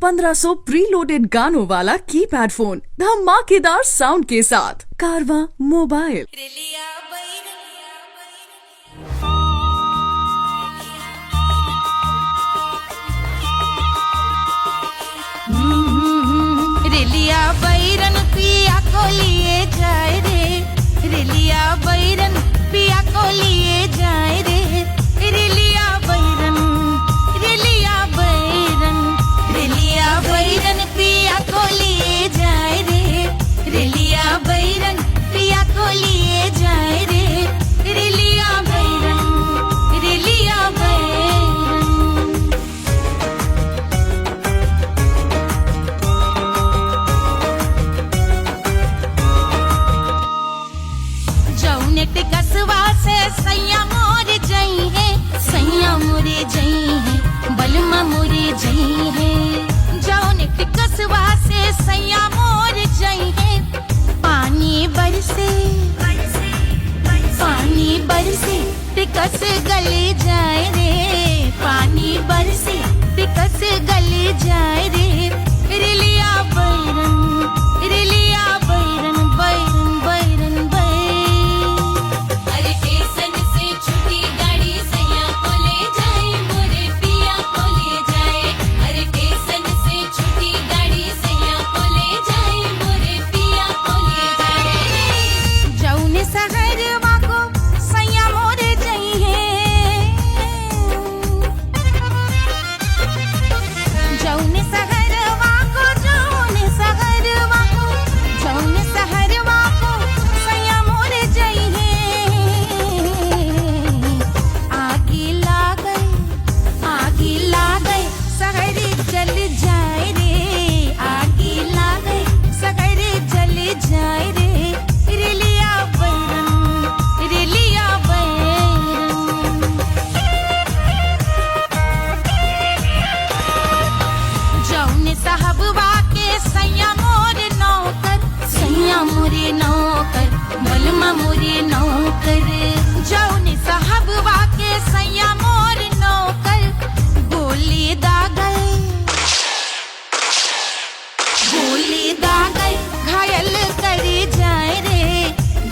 1500 preloaded गानों वाला keypad phone धमाकेदार साउंड के साथ कारवां मोबाइल। रेलिया बैरन पिया को लिए जाए रे, रेलिया बैरन पिया को लिए जाए रे, रेलिया बैरन, रेलिया बैरन, रेलिया बैरन पिया को लिए जाए रे, रेलिया बैरन पिया को लिए जाए रे, रेलिया बैरन, रेलिया बैरन। जौनेट कसवा से सैया मोर जई है, सैया मोरे जई है, बलमा मोरे जई है। जौनेट कसवा से सैया मोर जई है, पानी बरसे, पानी बरसे टिकस गले जाए रे, पानी बरसे टिकस गले जाए रे, रेलिया बैरन, रेलिया बैरन, बैरन बैरन बैरन। अरे स्टेशन से छुट्टी गाड़ी सैया को ले जाए, मोरे पिया को ले जाए। अरे स्टेशन से छुट्टी गाड़ी सैया को ले जाए, मोरे पिया को ले जाए। जौने सहरवा को सैया मोरे जई है, जौने सहरवा को, जौने सहरवा को, जौने सहरवा को सैया मोरे जई है। आगी लागई, आगी लागई सहर जल जाए रे, आगी लागई सहर जल जाए रे, रेलिया बैरन, रेलिया बैरन। जौने साहबवा के सैया मोरे नौकर, सैया मोरे नौकर, बलमा मोरे नौकर। जौने साहबवा के सैया मोरे नौकर, गोली दागल, गोली दागल घायल करे जाए रे,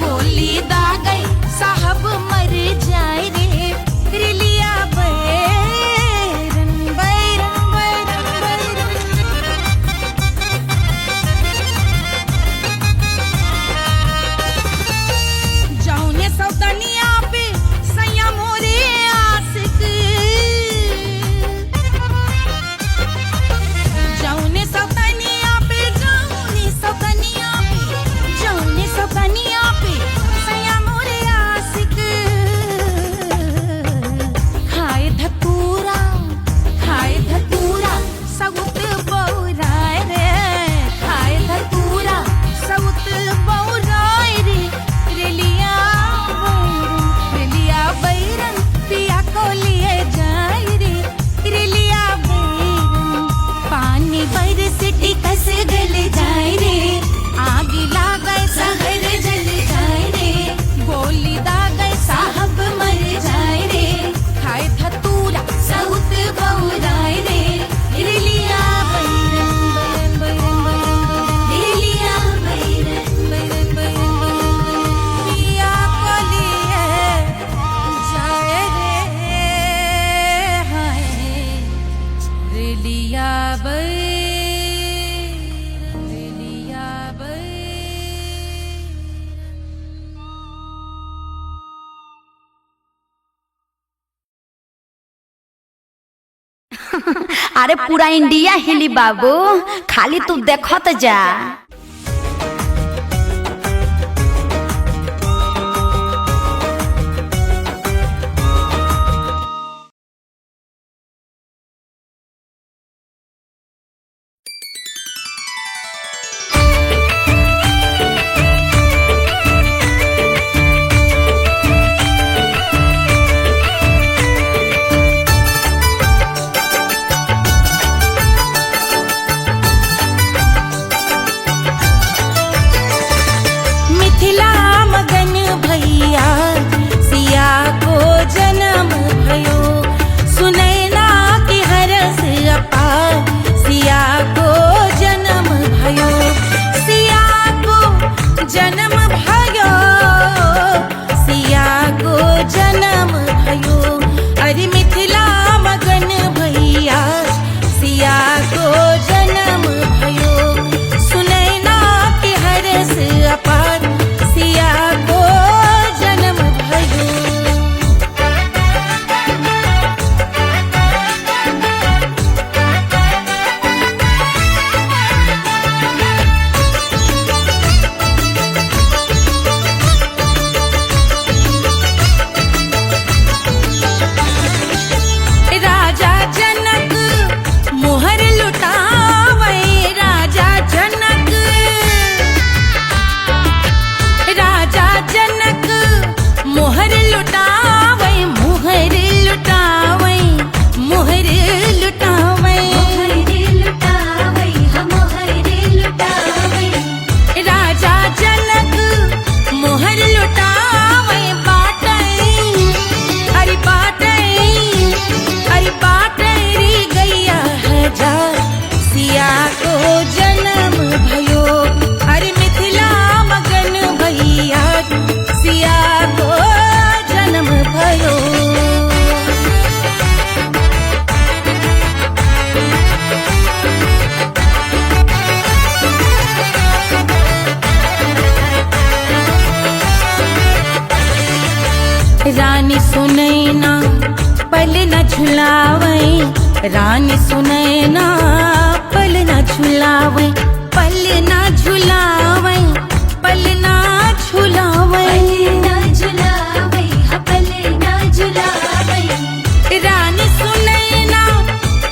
गोली दागल साहब मर जाए रे, रेलिया बैरन, बैरन बैरन बैरन। जौने सौतनिया पे सैया मोरे आशिक, जौने सौतनिया पे, जौने सौतनिया पे, जौने सौतनिया पे सैया मोरे आशिक। खाए धतूरा, खाए धतूरा सउत बौराए रे, खाए धतूरा सउत बौराए रे, रेलिया बैरन, रेलिया बैरन पिया को लिए जाए रे, रेलिया बैरन। पानी बरस टिकस गल जाए रे, आग लागै सहर जल जाए रे, गोली दागै साहब मर जाए रे, खाए धतूरा सउत बौराए रे, रेलिया बैरन, बैरन बैरन बैरन, रेलिया बैरन, बैरन बैरन बैरन। पिया को लिए जाए रे, हाय रेलिया बैरन, रेलिया बैरन। अरे पूरा इंडिया हिली बाबू, खाली तू देखत जा। को जन्म भयो सुनैना के हरस अपार सिया को जन्म भयो राजा जनक मोहर लुटावे राजा जनक मोहर लुटावे मोहर लुटावे मोहर लुटावे राजा जनक मोहर लुटावे बाटै अरे बाटै अरे बाटरी गैया हजार सिया को जन्म भयो अरे मिथिला मगन भैया सिया को जन्म भयो रानी सुनैना पल न झुलावे रानी सुनैना पल न झुलावे पल न झुलावे पल न झुलावे रानी सुनैना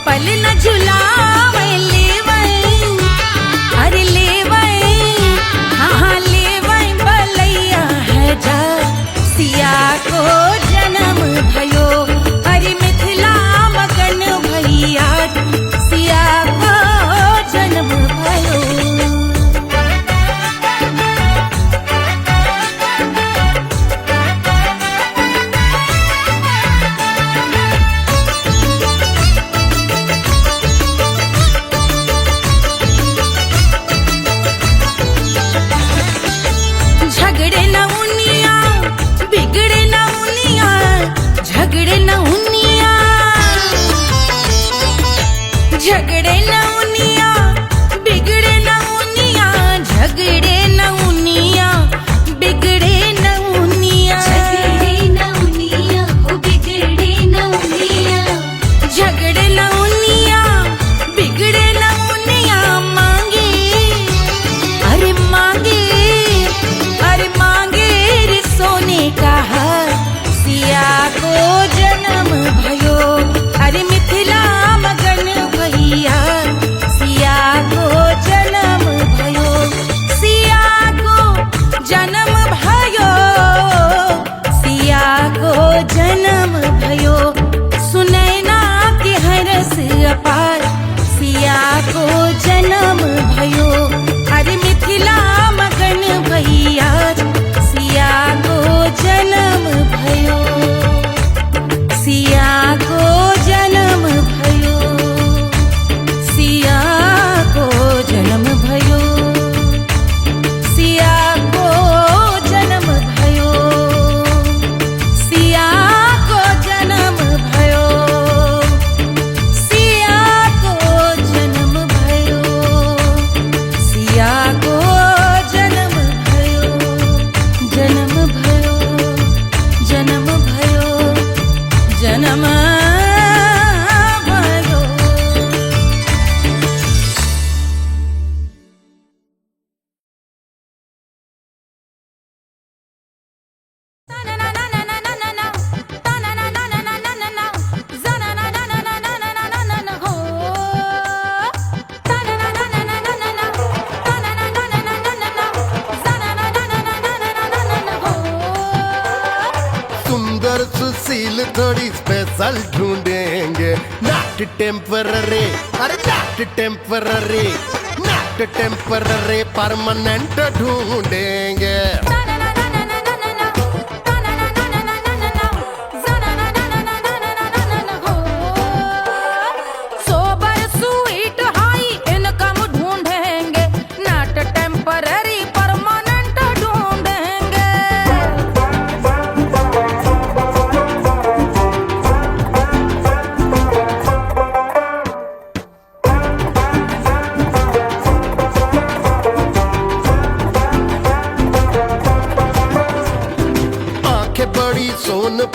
पल न झुलावे लेवै अरे लेवै हाँ लेवै बलैया है जा सिया को जन्म भयो अरे मिथिला मगन भैया सिया को जन्म भयो झगड़े न उनिया बिगड़े न उनिया झगड़े न उनिया झगड़े न उनिया बिगड़े न उनिया झगड़े न उनिया बिगड़े न उनिया झगड़े न उनिया बिगड़े न उनिया मांगे अरे मांगे रे सोने का हार सिया को जन्म भयो अरे मिथिला मगन भैया सिया को जन्म भयो सिया को जन्म भयो सिया को जन्म भयो सुनैना के हरस अपार सिया को जन्म भयो अरे मिथिला मगन भैया सिया को जन्म भयो सिया को जन्म भयो सिया को जन्म भयो सिया को जन्म भयो सिया को जन्म भयो सिया को जन्म भयो सिया को जन्म भयो जन्म भयो जन्म भयो जन्म भयो सुंदर सुशील थोड़ी स्पेशल ढूंढेंगे नॉट टेम्पररी अरे not temporary not temporary permanent ढूंढेंगे सोबर स्वीट हाई इनकम ढूंढेंगे नॉट टेम्पररी परमानेंट ढूंढेंगे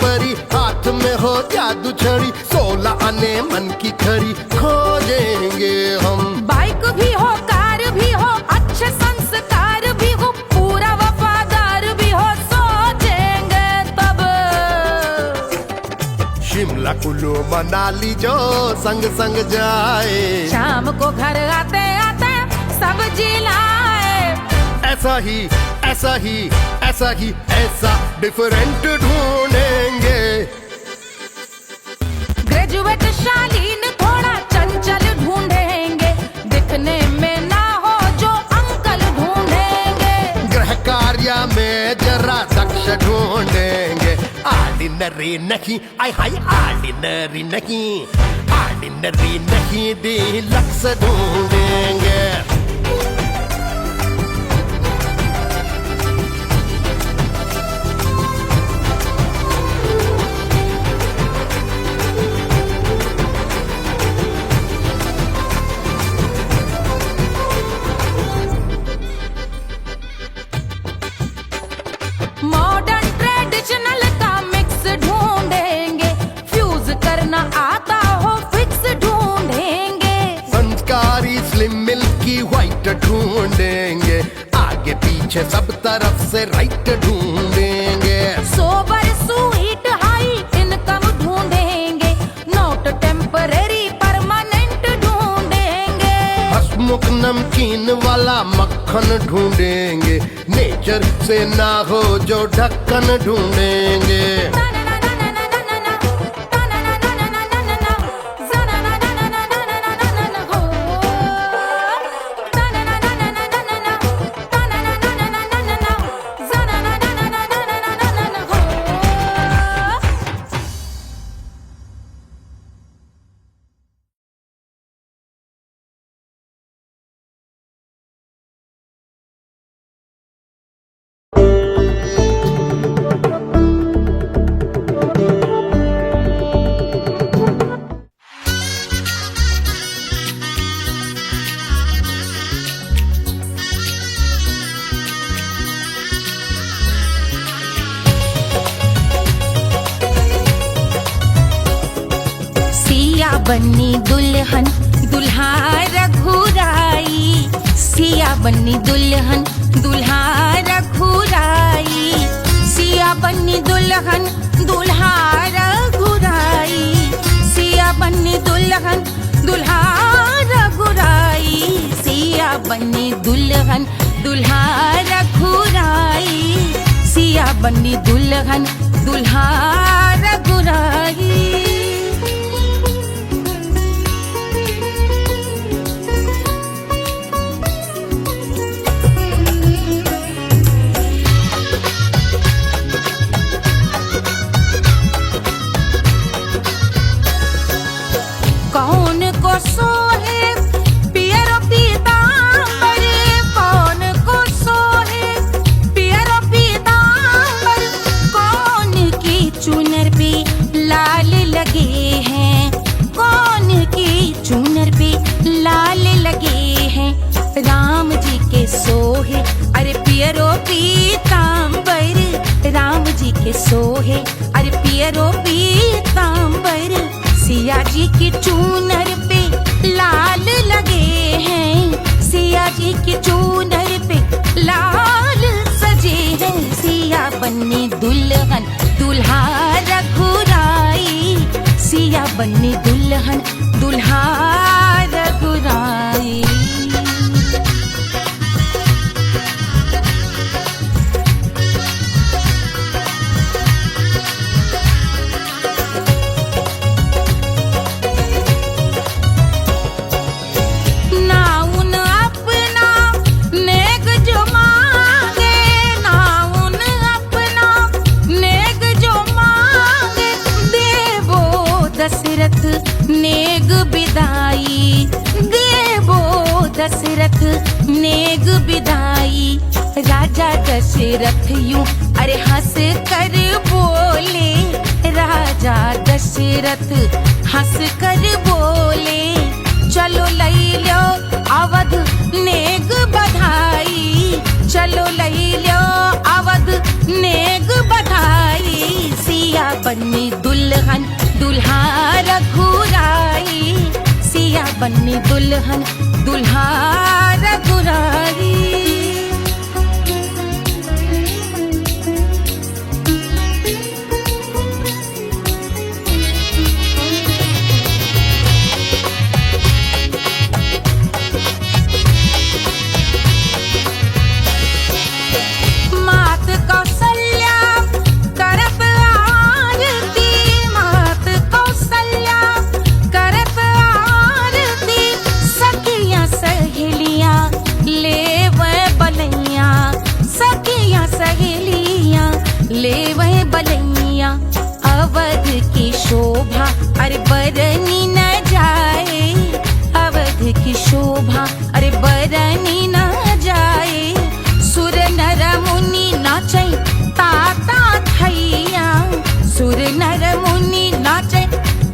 परी, हाथ में हो जादू छड़ी, 16 आने मन की खरी खोजेंगे हम। बाइक भी हो, कार भी हो, अच्छे संस्कार भी हो, पूरा वफादार भी हो, सोचेंगे तब। शिमला कुल्लू मनाली जो संग संग जाए, शाम को घर आते आते सब्जी लाए। ऐसा ही ऐसा ही ऐसा ही ऐसा डिफरेंट ढूंढेंगे। ग्रेजुएट शालीन थोड़ा चंचल ढूंढेंगे, दिखने में ना हो जो अंकल ढूंढेंगे। गृह कार्य में जरा दक्ष ढूंढेंगे। ऑर्डिनरी नहीं, आय हाय ऑर्डिनरी नहीं, ऑर्डिनरी नहीं डीलक्स ढूंढेंगे। मॉडर्न ट्रेडिशनल का मिक्स ढूंढेंगे, फ्यूज करना आता हो फिक्स ढूंढेंगे। संस्कारी स्लिम मिल्की व्हाइट ढूंढेंगे, आगे पीछे सब तरफ से राइट ढूंढेंगे। सोबर स्वीट हाई इनकम ढूंढेंगे, नोट टेम्परेरी परमानेंट ढूंढेंगे। हसमुख नमकीन वाला मक्खन ढूंढेंगे, नेचर से ना हो जो ढक्कन ढूंढेंगे। बन्नी दुल्हन दुल्हा रघुराई, सिया बन्नी दुल्हन दुल्हा रघुराई, सिया बन्नी दुल्हन दुल्हा रघुराई, सिया बन्नी दुल्हन दुल्हा रघुराई, सिया बन्नी दुल्हन दुल्हा रघुराई, सिया बन्नी दुल्हन दुल्हा रघुराई। कौन को सोहे पियरो पीतांबर, कौन को सोहे पियरो पीतांबर, कौन की चुनर पे लाल लगे हैं, कौन की चुनर पे लाल लगे हैं। राम जी के सोहे अरे पियरो पीतांबर, राम जी के सोहे अरे पियरो पीतांबर, सिया जी की चूनर पे लाल लगे हैं, सिया जी की चूनर पे लाल सजे हैं। सिया बन्नी दुल्हन दुल्हा रघुराई, सिया बन्नी दुल्हन दुल्हा रघुराई। नेग बिदाई देवो दशरथ नेग बिदाई, राजा दशरथ यूं अरे हंस कर बोले, राजा दशरथ हंस कर बोले, चलो लई लो अवध नेग बधाई, चलो लई लो अवध नेग बधाई। सिया बन्नी दुल्हन दुल्हा रघुराई, सिया बन्नी दुल्हन दुल्हा रघुराई। ले वह बलैया अवध की शोभा अरे बरनी न जाए, अवध की शोभा अरे बरनी न जाए। सुर नर मुनि नाचे ताता थैया, सुर नर मुनि नाचे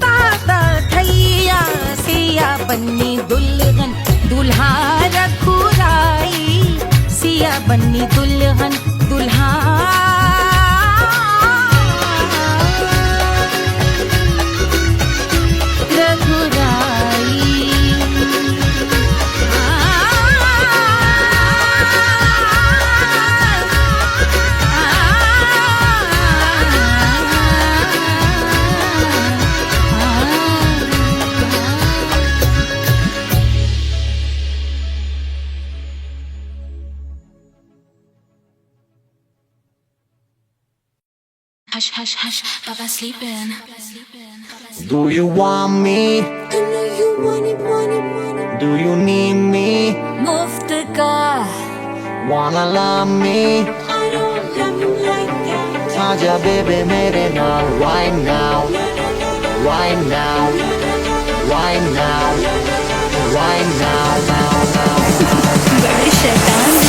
ताता थैया। सिया बन्नी दुल्हन दुल्हा रघुराई, सिया बन्नी दुल्हन दुल्हा Hush, hush, hush, Baba sleeping. Do you want me? I know you want it, want it, want it. Do you need me? मुफ्त का Wanna love me? I don't love you like that. आजा baby मेरे नाल right now, right now, right now, right now, now, now. बड़े शैतान है।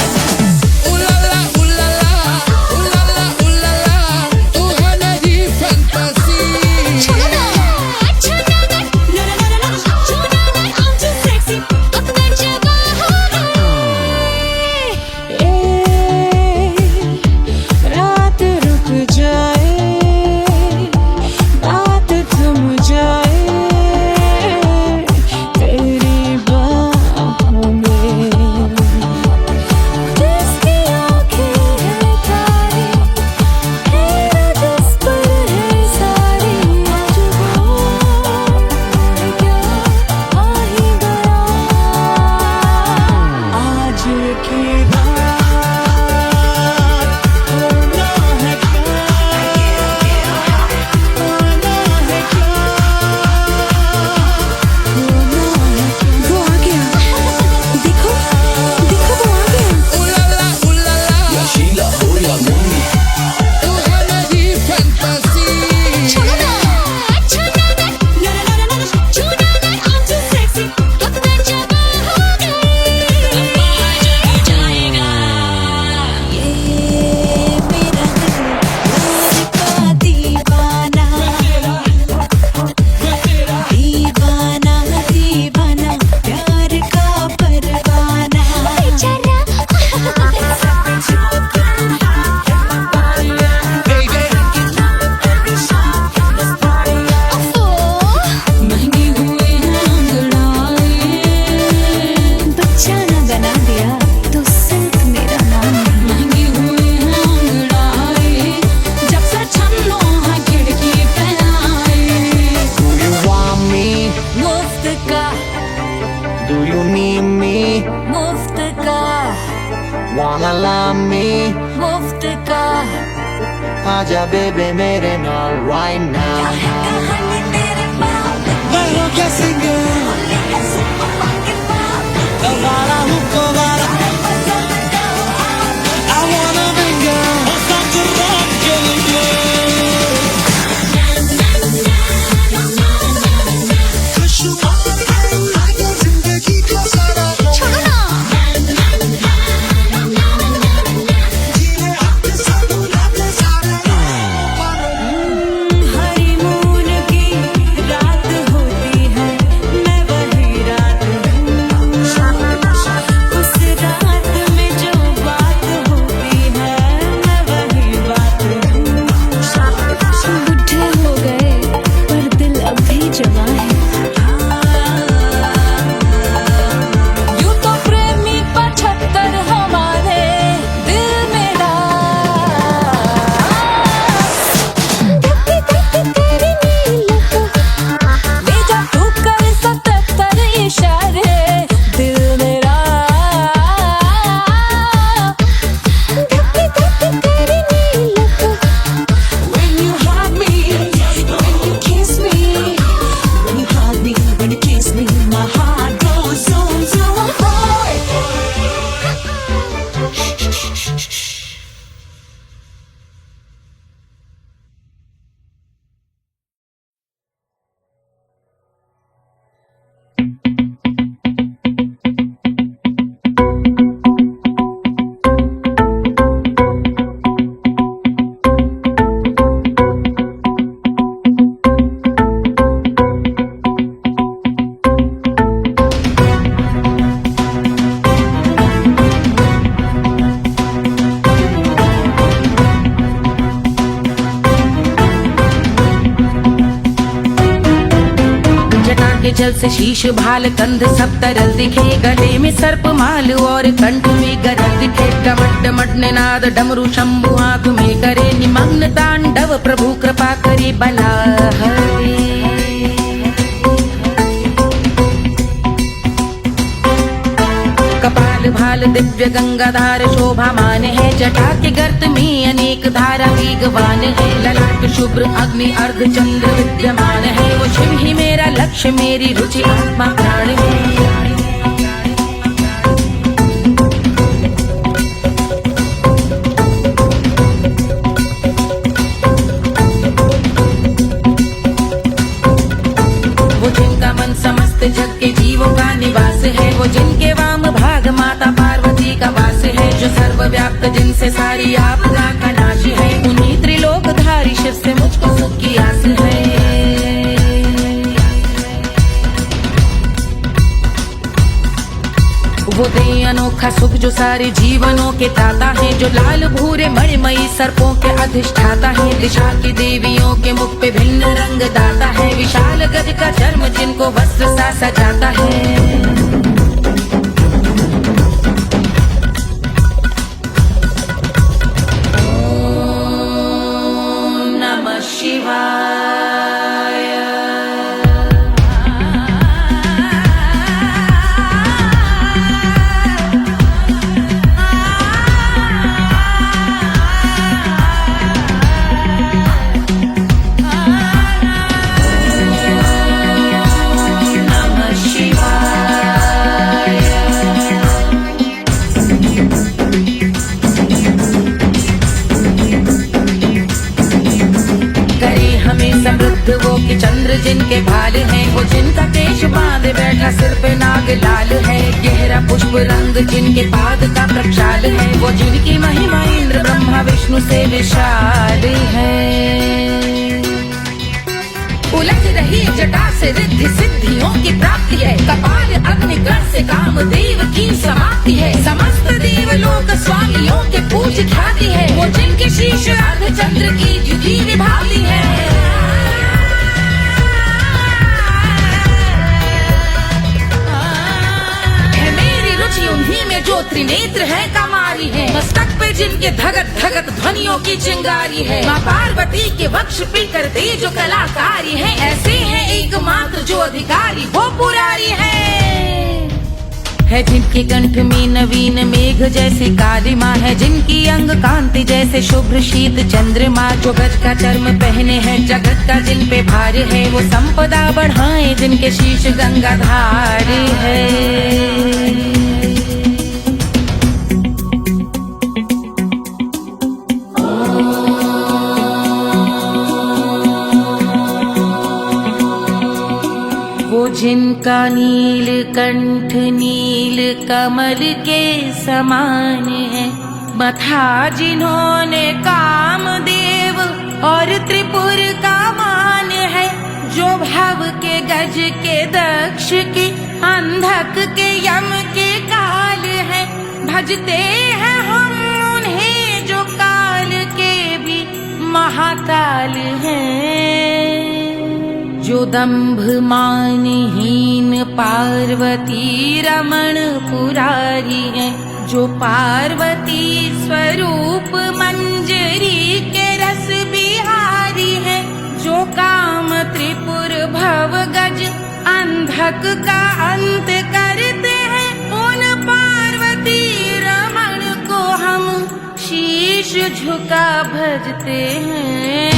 Wanna love me? मुफ्त का आजा baby मेरे नाल right now. मैं हूँ क्या सिंगर, वाला हूँ कोवाला. I wanna bring girl, और साथ rock के लिए. जिंदगी का सारा अंचल से शीश भाल कंध सब तरल दिखे, गले में सर्प माल और कंठ में गरल दिखे। डमट डमट निनाद डमरू शंभु हाथ में करे निमग्न तांडव, प्रभु कृपा करे बला हरे। कपाल भाल दिव्य गंगाधार शोभामान है, जटा के गर्त में अनेक धारा वेगवान है। ललाट शुभ्र अग्नि अर्ध चंद्र विद्यमान है, वो शिव ही मेरा लक्ष्य मेरी रुचि आत्मा प्राण है। वो जिनका मन समस्त जग के जीवों का निवास है, वो जिनके वाम भाग माता पार्वती का वास है। जो सर्वव्याप्त जिनसे सारी आपदा का नाश है, उन्हीं त्रिलोकधारी शिव से मुझको सुख की आस है। वो दे अनोखा सुख जो सारे जीवनों के दाता है, जो लाल भूरे मणिमयी सर्पों के अधिष्ठाता है। दिशा की देवियों के मुख पे भिन्न रंग दाता है, विशाल गज का चर्म जिनको वस्त्र सा सजाता है। समृद्ध वो कि चंद्र जिनके भाल हैं, वो जिनका केश बांधे बैठा सिर पे नाग लाल है। गहरा पुष्प रंग जिनके पाद का प्रक्षाल है, वो जिनकी महिमा इंद्र ब्रह्मा विष्णु से विशाल है। उलझ रही जटा से रिद्धि सिद्धियों की प्राप्ति है, कपाल अग्निगण से कामदेव की समाप्ति है। समस्त देवलोक स्वामियों के पूज ख्याति है, वो जिनके शीश अर्ध चंद्र की द्युति विभावती है। उन्हीं में जो त्रिनेत्र है कमारी है, मस्तक पे जिनके धगत धगत ध्वनियों की चिंगारी है। माँ पार्वती के वक्ष पे करते जो कलाकारी है, ऐसे हैं एकमात्र जो अधिकारी वो पुरारी है। जिनके कंठ में नवीन मेघ जैसी काली माँ है, जिनकी अंग कांति जैसे शुभ्र शीत चंद्रमा। जो गज का चर्म पहने हैं जगत का जिन पे भार है, वो संपदा बढ़ाए जिनके शीश गंगाधार है। जिनका नील कंठ नील कमल के समान है, मथा जिन्होंने कामदेव और त्रिपुर का मान है। जो भव के गज के दक्ष के अंधक के यम के काल है, भजते हैं हम उन्हें जो काल के भी महाकाल हैं। जो दंभ मानहीन पार्वती रमण पुरारी है, जो पार्वती स्वरूप मंजरी के रस बिहारी है। जो काम त्रिपुर भव गज अंधक का अंत करते हैं, उन पार्वती रमण को हम शीश झुका भजते हैं।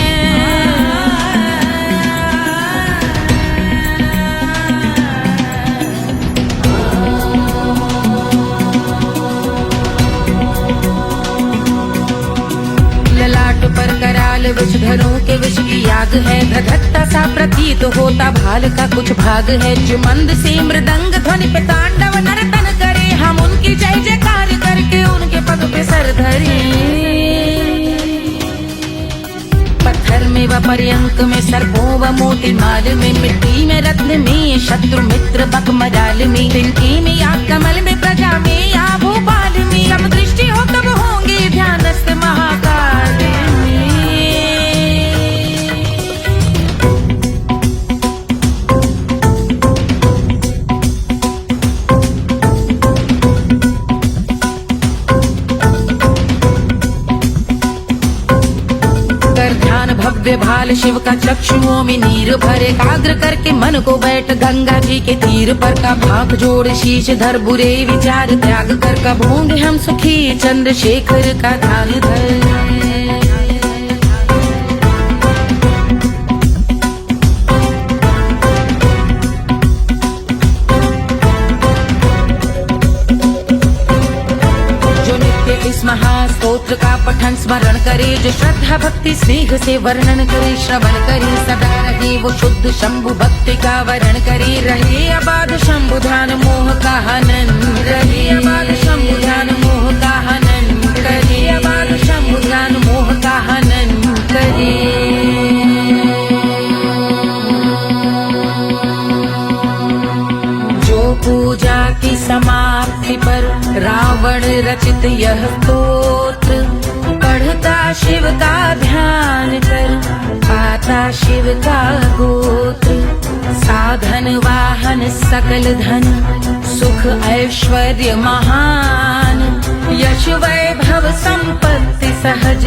ललाट पर कराल विषधरों के विष की याग है, धधकता सा प्रतीत होता भाल का कुछ भाग है। जो मंद से मृदंग ध्वनि पे तांडव नर्तन करे, हम उनकी जय जयकार करके उनके पद पे सर धरे। पत्थर में व पर्यंक में सर्पों व मोती माल में, मिट्टी में रत्न में शत्रु मित्र बक मजाल में, तिनके में या कमल में प्रजा में या भोपाल में। सब दृष्टि हो तब होंगे ध्यानस्थ महाकाल में। भव्य भाल शिव का चक्षुओं में नीर भरे एकाग्र करके मन को बैठ गंगा जी के तीर पर का भाग जोड़ शीश धर बुरे विचार त्याग कर कब होंगे हम सुखी चंद्रशेखर का ध्यान धर। इस महास्तोत्र का पठन स्मरण करे जो श्रद्धा भक्ति स्नेह से वर्णन करे श्रवण करे सदा रहे वो शुद्ध शंभु भक्ति का वर्ण करे रहे अबाध शंभु ध्यान मोह का हनन रहे अबाध शंभु ध्यान मोह का हनन करे अबाध शंभु ध्यान मोह का हनन करे। पूजा की समाप्ति पर रावण रचित यह स्तोत्र पढ़ता शिव का ध्यान कर पाता शिव का गोत्र साधन वाहन सकल धन सुख ऐश्वर्य महान यश वैभव संपत्ति सहज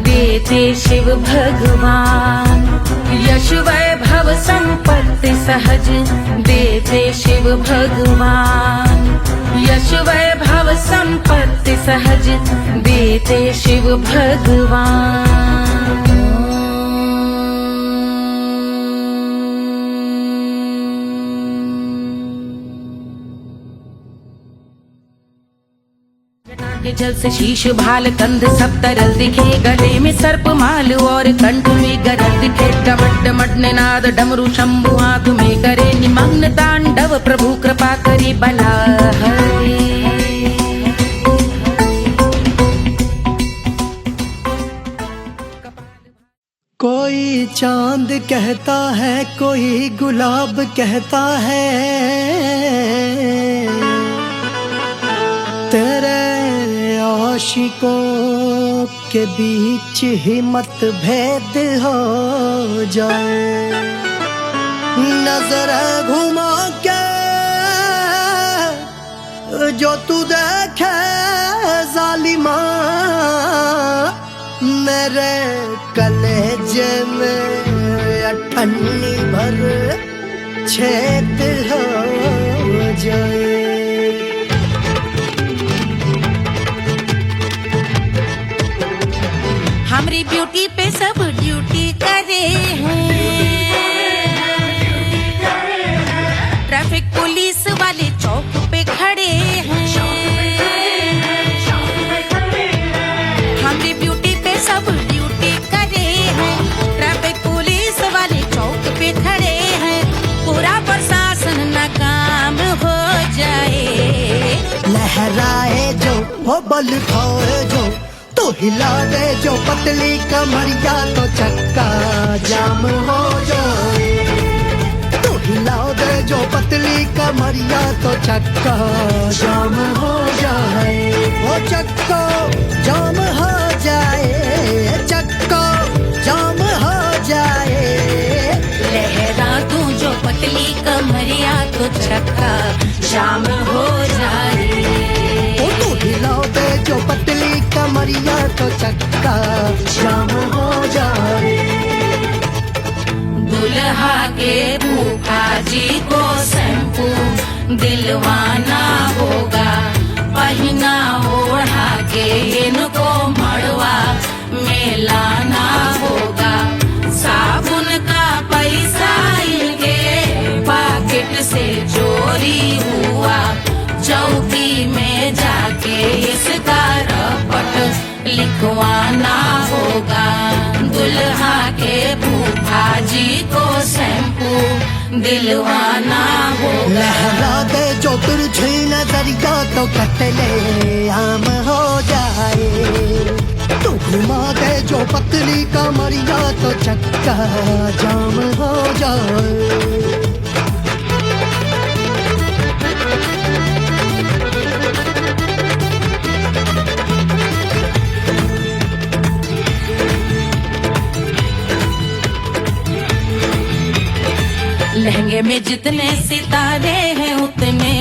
देते शिव भगवान यश वैभव संपत्ति सहज देते शिव भगवान यश वैभव संपत्ति सहज देते शिव भगवान। के जल से शीश भाल कंध सब तरल दिखे गले में सर्प माल और कंठ में गरल दिखे डमट डमट निनाद डमरू शंभु आंख में करे निमग्न तांडव प्रभु कृपा करे बला हरे। कोई चांद कहता है कोई गुलाब कहता है तेरे आशिकों के बीच ही मतभेद हो जाए नजर घुमा के जो तू देखे जालिमा मेरे कलेजे में अठन्नी भर छेद हो जाए। हमारी ब्यूटी पे सब ड्यूटी करे हैं ट्रैफिक पुलिस वाले चौक पे खड़े हैं हमारी ब्यूटी पे सब ड्यूटी करे हैं ट्रैफिक पुलिस वाले चौक पे खड़े हैं पूरा प्रशासन नाकाम हो जाए लहराए जो वो बल खाए जो तो हिला दे जो पतली कमरिया तो चक्का जाम हो जाए तो हिला दे जो पतली कमरिया तो चक्का जाम हो जाए वो चक्का जाम हो जाए चक्का जाम हो जाए लहरा तू जो पतली कमरिया तो चक्का जाम हो जाए वो तो हिला दे जो पतली कमरिया तो चक्का जाम हो जाए। दुल्हा के फूफा जी को शैम्पू दिलवाना होगा पहना ओढ़ा के इनको मड़वा में लाना होगा साबुन का पैसा इनके पॉकेट से चोरी हुआ चौकी में जाके इसका रपट लिखवाना होगा दुल्हा के फूफा जी को शैम्पू दिलवाना होगा। लहरा दे जो तिरछी नजरिया तो कतले आम हो जाए तू घुमा दे जो पतली कमरिया तो चक्का जाम हो जाए। लहंगे में जितने सितारे हैं उतने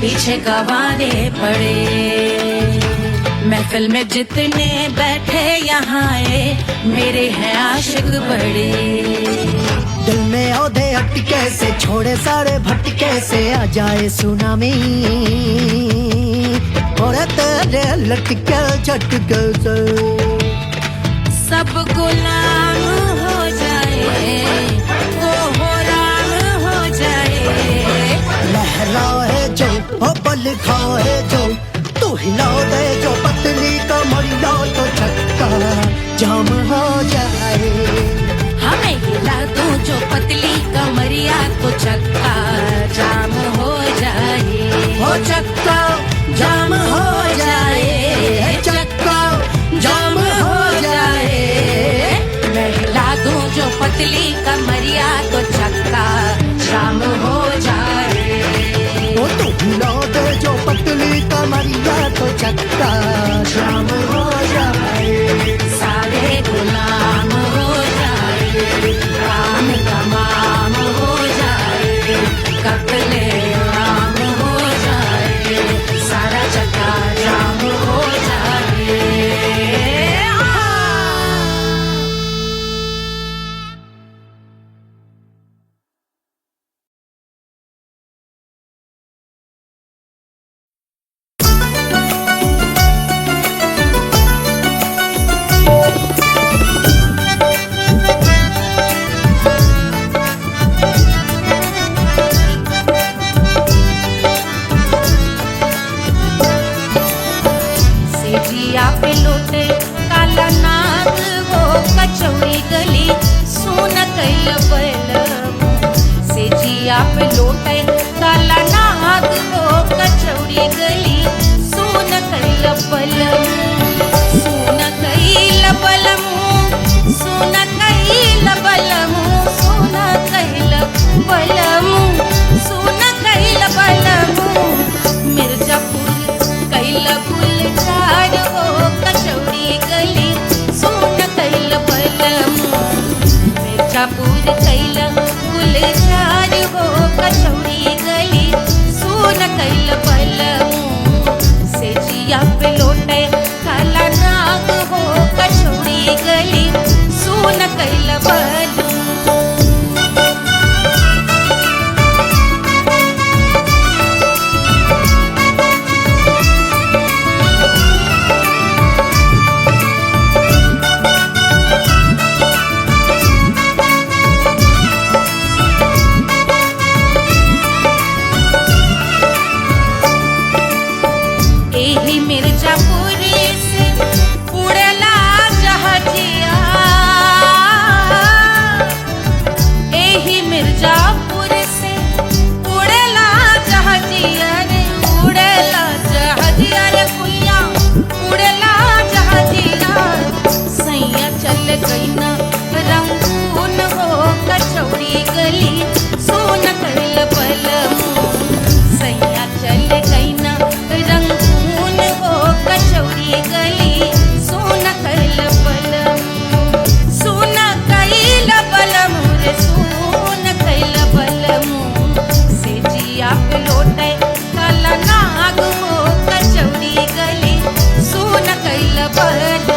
पीछे गवारे पड़े मैं महफिल में जितने बैठे यहाँ मेरे हैं आशिक बड़े। दिल में औधे अटके से छोड़े सारे भटके से आ जाए सुनामी और तेरे लटके झटके से सब गुलाम हो जाए वो राम हो जाए। लहराए जो हो बल खाए जो तू हिला दे जो पतली कमरिया तो चक्का जाम हो जाए। हमें हिला दो जो पतली कमरिया तो चक्का जाम हो जाए। हो चक्का जाम हो जाए, चक्का जाम हो जाए। मैं हिला दूं जो पतली कमरिया तो चक्का जाम हो जाए। ओ तू हिला दे जो पतली कमरिया तो चक्का जाम हो जाए। सारे गुलाम हो जाए, काम तमाम हो जाए, कत्ले आम हो जाए, सारा चक्का जाम हो जाए। सेजिया पे लोटे काला नाग वो कचौड़ी गली सोन कैल बलम। सेजिया पे लोटे काला नाग वो कचौड़ी गली सोन कैल बलम। सोन कैल बलम, सोन कैल बलम, सोन कैल बलम, सोन कैल बलम। मिर्जापुर कैल गुलजार हो कचौड़ी गली सोन कैल बलम। मिर्जापुर कैल गुलजार हो कचौड़ी गली सोन कैल बलम। सेजिया पे लोटे काला नाग हो कचौड़ी गली सोन कैल बलम। एही मिर्जापुर से उड़ला जहाजिया, एही मिर्जापुर से उड़ला जहाजिया रे, उड़ला जहाजिया रे कुइया, उड़ला जहाजिया। सैया चल गई ना रंगून हो कचौड़ी गली सोन कैल बलम। सैया चल गई ना रंगून हो कचौड़ी गली सोन कैल बलम। सोन कैल बलम रे सोन कैल बलम। सेजिया पे लोटे काला नाग हो कचौड़ी गली सोन कैल बलम।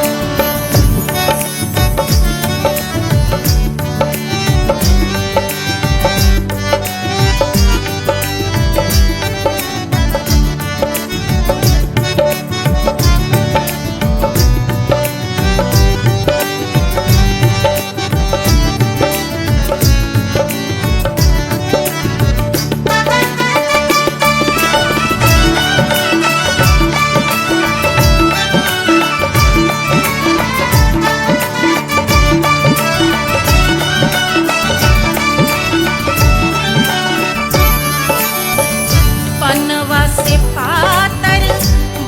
पनवा से पातर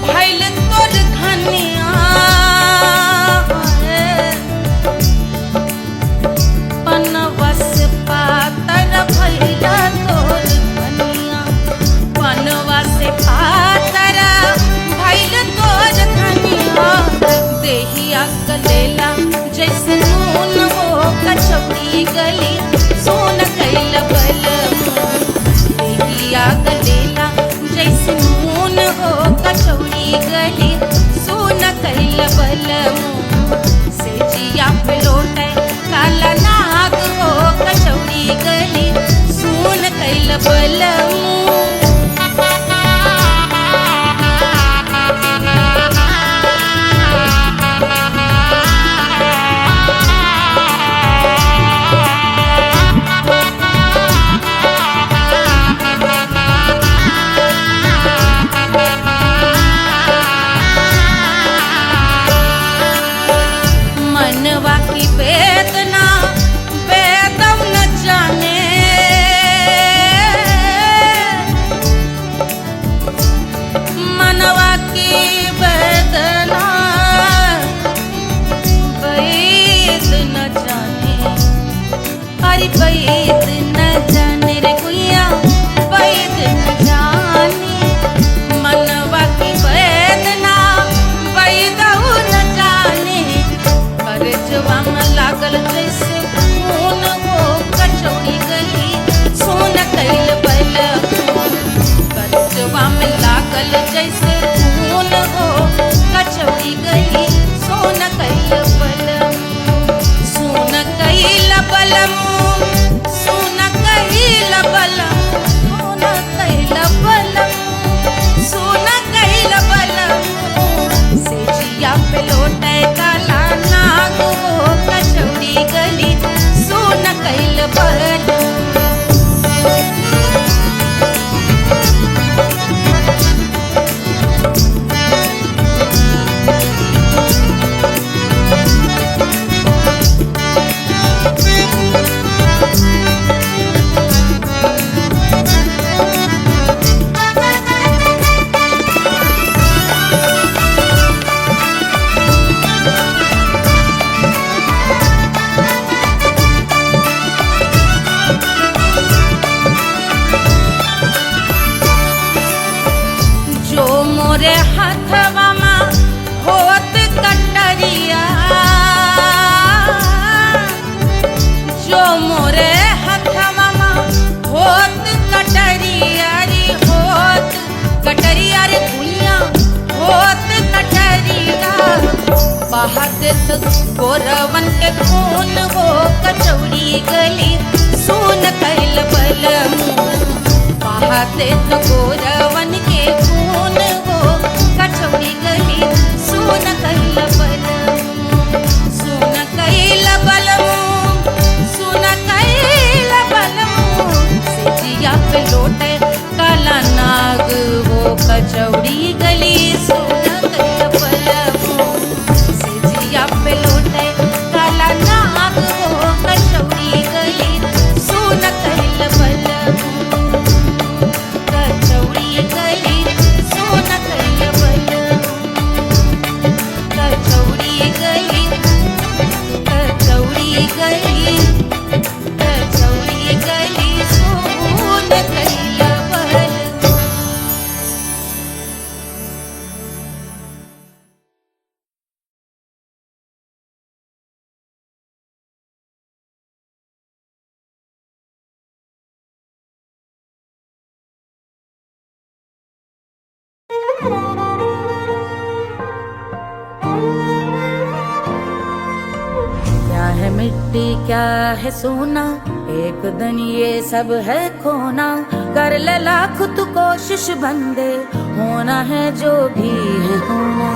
भइल तोर धनिया, पनवा से पातर भइल तोर धनिया। पनवा से पातर भइल तोर धनिया। देहिया गलेला जैसे नून हो कचौड़ी गली सोन कैल बलम। देहिया गलेला जैसे नून हो कचौड़ी गली सोन बलमू से जिया पे लौटे काला नाग हो कचौड़ी गली सुन कैल बलमू मनवा की वेदना वेदम न जाने मनवा की वेदना वैद न जाने अरे वैद न जाने रे गुइया वैद न जाने मनवा की वेदना वैद न जाने परजवा में लागल जैसे खून वो कचौड़ी गली सोन कैल बलमू परजवा में लागल जैसे खून वो कचौड़ी गली सोन कैल बलमू सोन कैल बलमू सोन कैल बलमू सोन कैल बलमू से जिया पे लौटे काला नाग हो कचौड़ी गली सोन कैल बलमू जो मोरे हथवा में होत कटरिया जो मोरे हथवा में होत कटरिया रे होत कटरिया रे भुइया होत कटरिया बहादुर गोरवन के खून वो कचौड़ी गली सोन कैल बलमू बहादुर गोरवन के खून वो कचौड़ी गली सोन कैल बलमू सोन कैल बलमू सोन कैल बलमू से जिया पे लौटे काला नाग वो कचौड़ी गली सोन कैल बलमू से जिया पे लौटे काला नाग वो कचौड़ी गली सोन कैल बलमू कचौड़ी गली सोन कैल बलमू कचौड़ी गली कचौड़ी गली कचौड़ी गली सोन कैल बलमू क्या है मिट्टी क्या है सोना एक दिन ये सब है खोना कर ले लाख तू कोशिश बंदे होना है जो भी है होना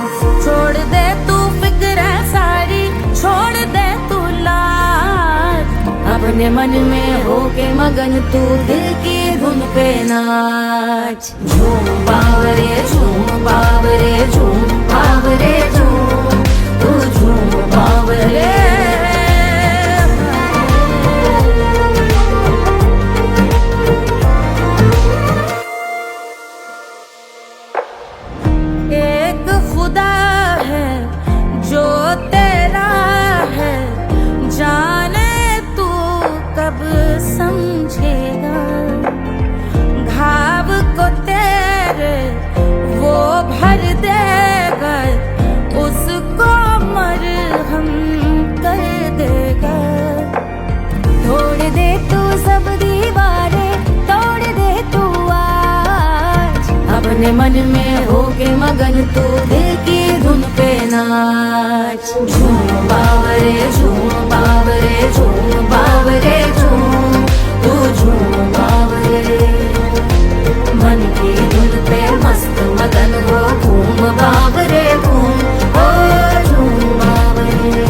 छोड़ दे तू फिक्र सारी छोड़ दे तू लाज अपने मन में होके मगन तू दिल की धुन पे नाच झूम बावरे झूम बावरे झूम बावरे झूम तू झूम बावरे एक खुदा है जो तेरा है जाने तू कब समझेगा घाव को तेरे वो भर देगा उसको मरहम कर देगा तोड़ दे तू सब दीवारें तोड़ दे तू आज अपने मन में होके मगन तू दिल की धुन पे ना नाच। झूम बावरे झूम बावरे झूम बावरे झूम, तू झूम बावरे। मन की धुन पे मस्त मगन हो, घूम बावरे घूम, ओ झूम बावरे।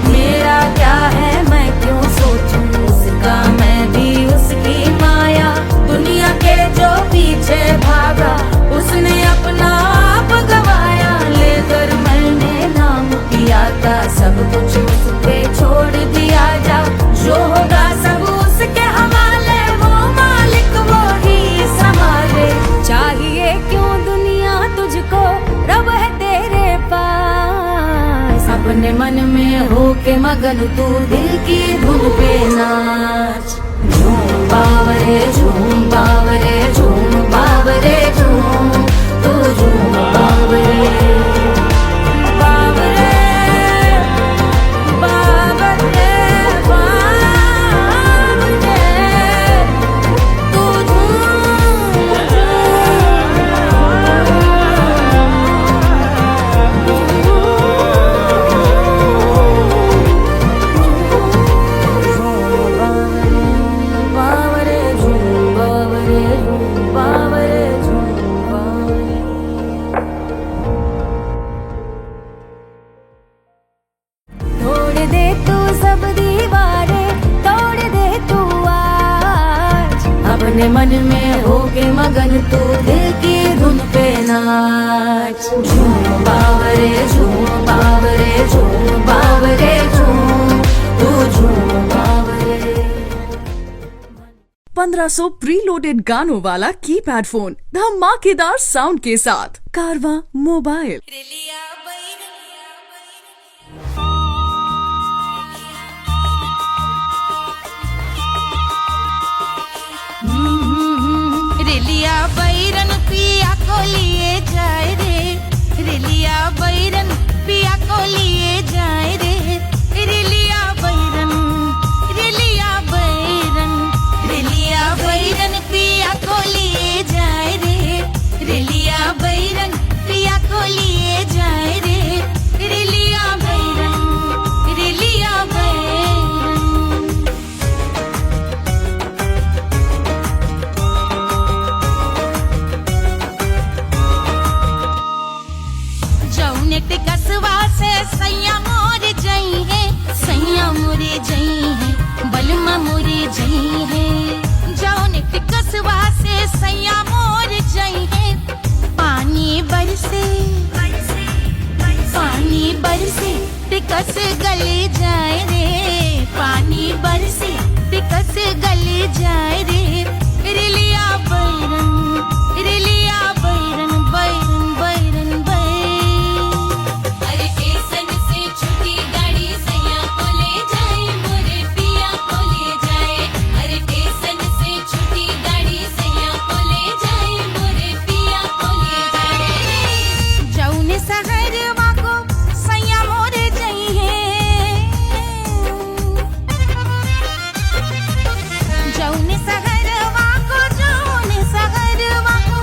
मेरा क्या है मैं क्यों सोचूं उसका, मैं भी उसकी माया। दुनिया के जो पीछे भागा उसने अपना आप गवाया। लेकर मैंने नाम किया था, सब कुछ उस पे छोड़ दिया जा। जो होगा सब उसके हवाले, वो मालिक वो ही संभाले। चाहिए क्यों दुनिया तुझको, रब है तेरे पास। अपने मन में हो के मगन तू दिल की धुन पे नाच। झूम बावरे झूम बावरे झूम बावरे झूम, तू झूम बावरे। बावरे बावरे बावरे, तू बावरे झूम बावरे झूम बावरे झूम बावरे। तोड़ दे तू सब दीवारें, तोड़ दे तू आज। अपने मन में हो के मगन तू दिल की धुन पे नाच। झूम बावरे झूम बावरे झूम बावरे झूम, तू झूम बावरे। 1500 प्रीलोडेड गानों वाला कीपैड फोन धमाकेदार साउंड के साथ कारवा मोबाइल। रेलिया बैरन पिया को लिए जाए रे, रेलिया बैरन पिया को लिए जाए रे। रेलिया बैरन रेलिया बैरन रेलिया बैरन पिया को लिए जाए रे, रेलिया बैरन पिया को लिए जाए रे। रेलिया बैरन रेलिया बैरन। जौने टिकसवा से सैया मोर जई है, सैया मोरे जई है, बलमा मोरे जई है। जौने टिकसवा से सैया मोर जई है, पानी बरसे पानी बरसे टिकस गले जाए रे। पानी बरसे टिकस गले जाए रे। रेलिया बैरन रेलिया बैरन बैरन बैरन बैरन। अरे स्टेशन से छुट्टी गाड़ी सैया को ले जाए, मोरे पिया को ले जाए। अरे स्टेशन से छुट्टी गाड़ी सैया को ले जाए, मोरे पिया को ले जाए। जौने सहरवा को सैया मोरे जई है, जौने सहरवा को जौने सहरवा को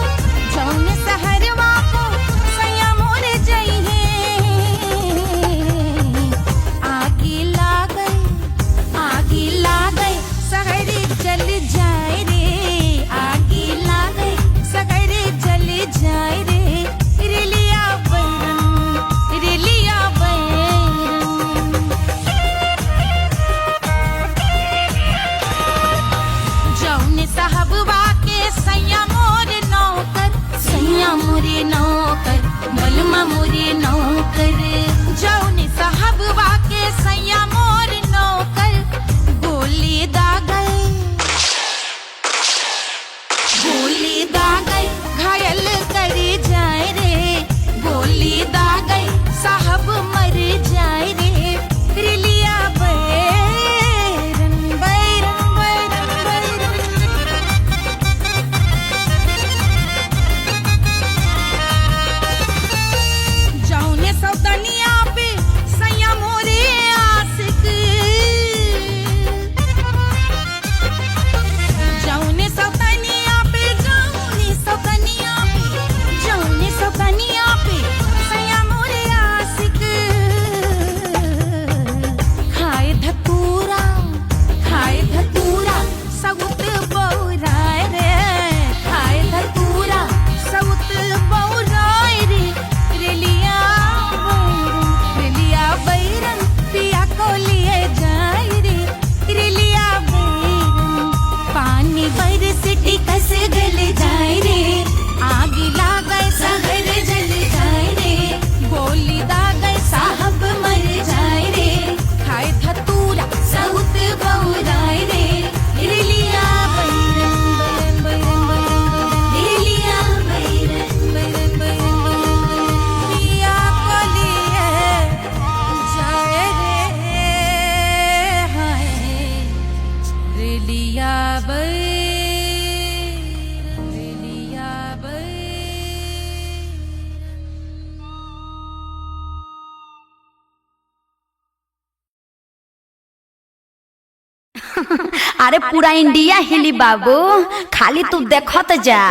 अरे पूरा इंडिया हिली बाबू, खाली तू देखत जा।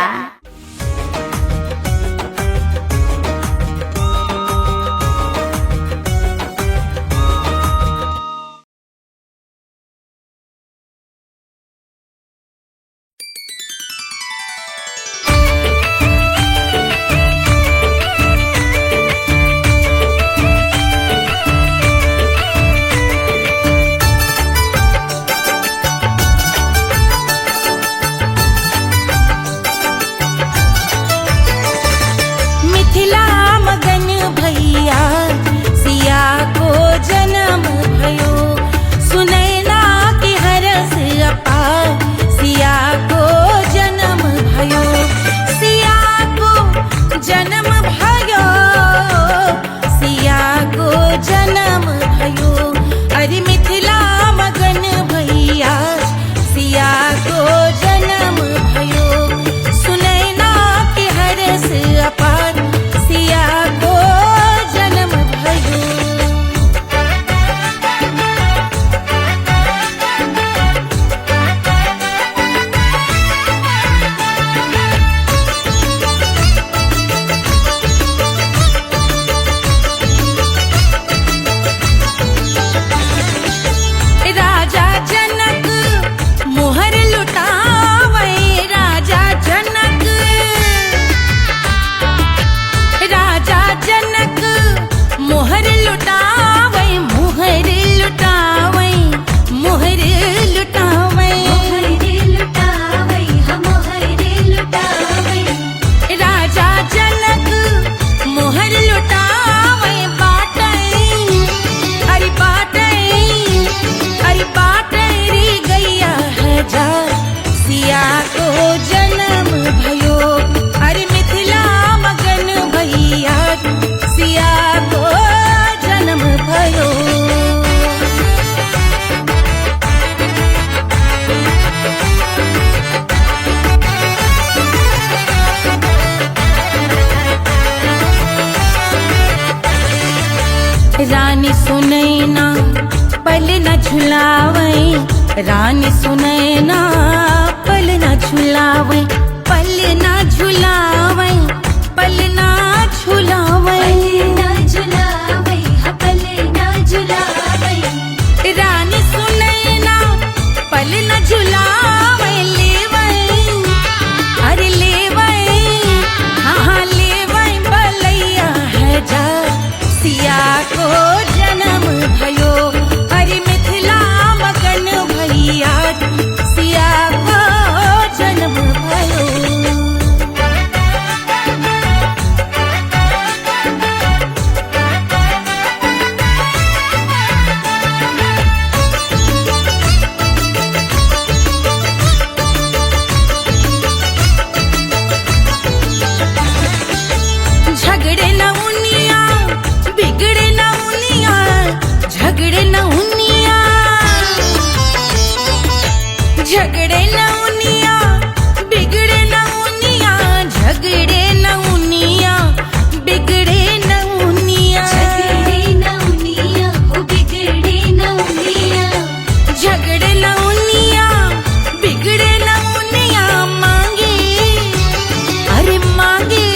रानी सुनैना पल न झुलावे, रानी सुनैना पल न झुलावे, पल न झुलावे, पल न झुलावे, पल न झुलावे। रानी सुनैना पल न झुलावे, लेवै अरे लेवै, हाँ लेवै बलैया है जा, सिया को जन्म भयो, अरे मिथिला मगन भैया, सिया को जन्म भयो। झगड़े न उनिया, बिगड़े न उनिया, झगड़े न उनिया, झगड़े न उनिया, बिगड़े न उनिया, झगड़े न उनिया, बिगड़े न उनिया, झगड़े न उनिया, बिगड़े न उनिया, झगड़े न उनिया, बिगड़े न उनिया, मांगे अरे मांगे,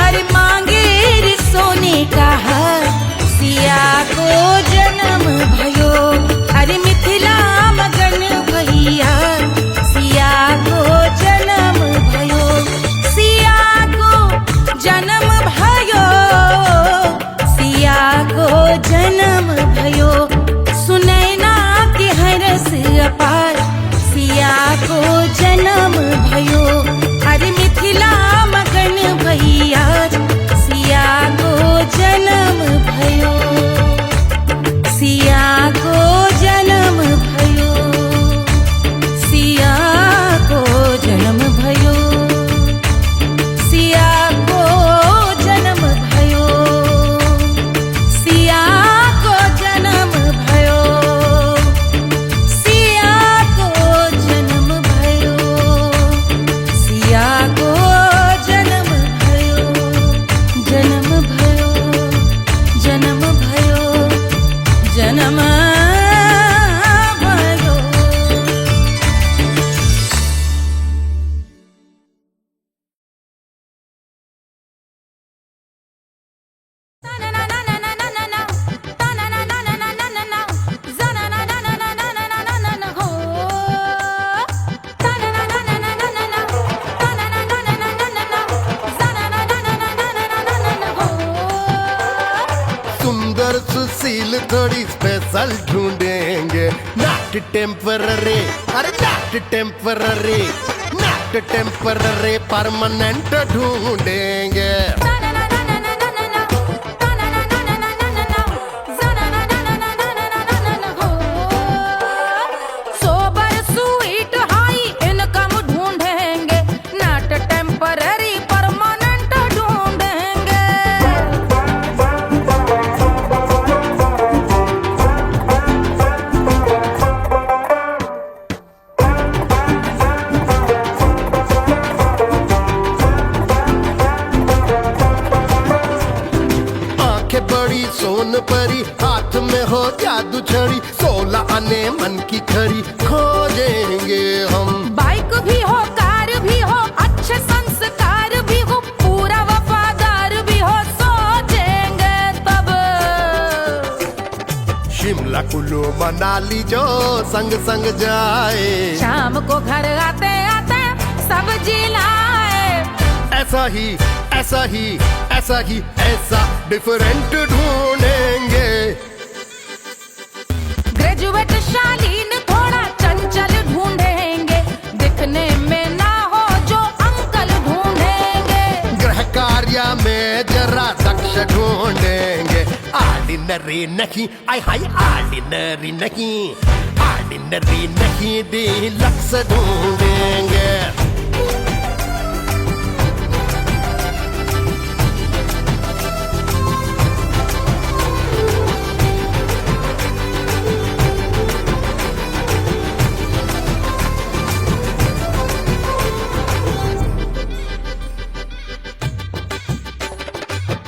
अरे मांगे रे सोने का हार, सिया को जन्म भयो, अरे मिथिला मगन भैया, सिया को जन्म भयो, सिया को जन्म भयो, सिया को जन्म भयो, सुनैना के हरस अपार, सिया को जन्म भयो, अरे मिथिला मगन भैया, सिया को जन्म भयो, सिया को जन्म भयो, सिया को जन्म भयो, सिया को जन्म सील थोड़ी स्पेशल ढूंढेंगे, नॉट टेम्पररी, अरे not temporary, not temporary, permanent ढूंढेंगे। बड़ी सोन परी, हाथ में हो जादू छड़ी, 16 आने मन की खरी खोजेंगे हम। बाइक भी हो, कार भी हो, अच्छे संस्कार भी हो, पूरा वफादार भी हो, सोचेंगे तब। शिमला कुल्लू मनाली जो संग संग जाए, शाम को घर आते आते सब्जी लाए। ऐसा ही ऐसा ही ऐसा ही ऐसा डिफरेंट ढूंढेंगे। ग्रेजुएट शालीन थोड़ा चंचल ढूंढेंगे, दिखने में ना हो जो अंकल ढूंढेंगे। गृह कार्य में जरा दक्ष ढूंढेंगे, ऑर्डिनरी नहीं, आई हाय ऑर्डिनरी नहीं, ऑर्डिनरी नहीं, डीलक्स ढूंढेंगे।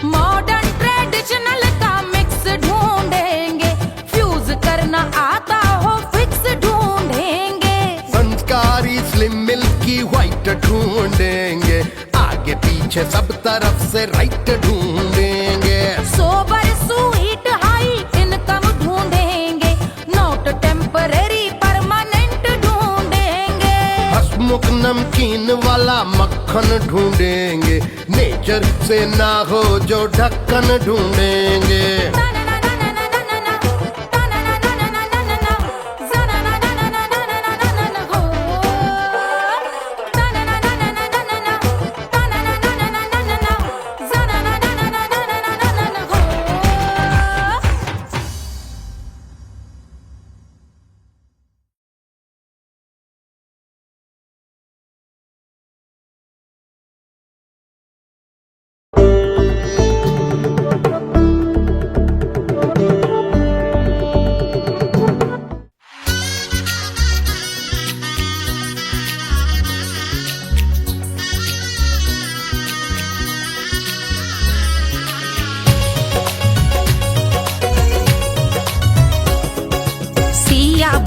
मॉडर्न ट्रेडिशनल का मिक्स ढूंढेंगे, फ्यूज करना आता हो फिक्स ढूंढेंगे। संस्कारी स्लिम मिल्की व्हाइट ढूंढेंगे, आगे पीछे सब तरफ से राइट ढूंढेंगे। सोबर स्वीट हाई इनकम ढूंढेंगे, नोट टेम्पररी परमानेंट ढूंढेंगे। हंसमुख नमकीन वाला मक्खन ढूंढेंगे, नेचर से ना हो जो ढक्कन ढूंढेंगे।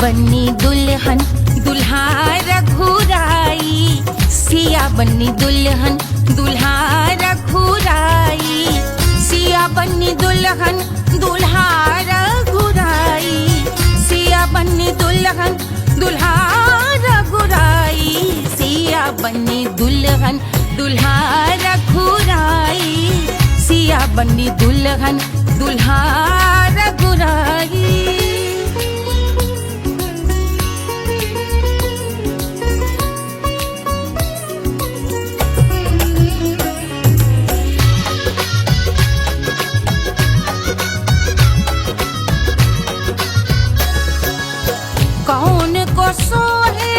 बन्नी दुल्हन दुल्हा रघुराई, सिया बन्नी दुल्हन दुल्हा रघुराई, सिया बन्नी दुल्हन दुल्हा रघुराई, सिया बन्नी दुल्हन दुल्हा रघुराई, सिया बन्नी दुल्हन दुल्हा रघुराई, सिया बन्नी दुल्हन दुल्हा रघुराई। कौन को सोहे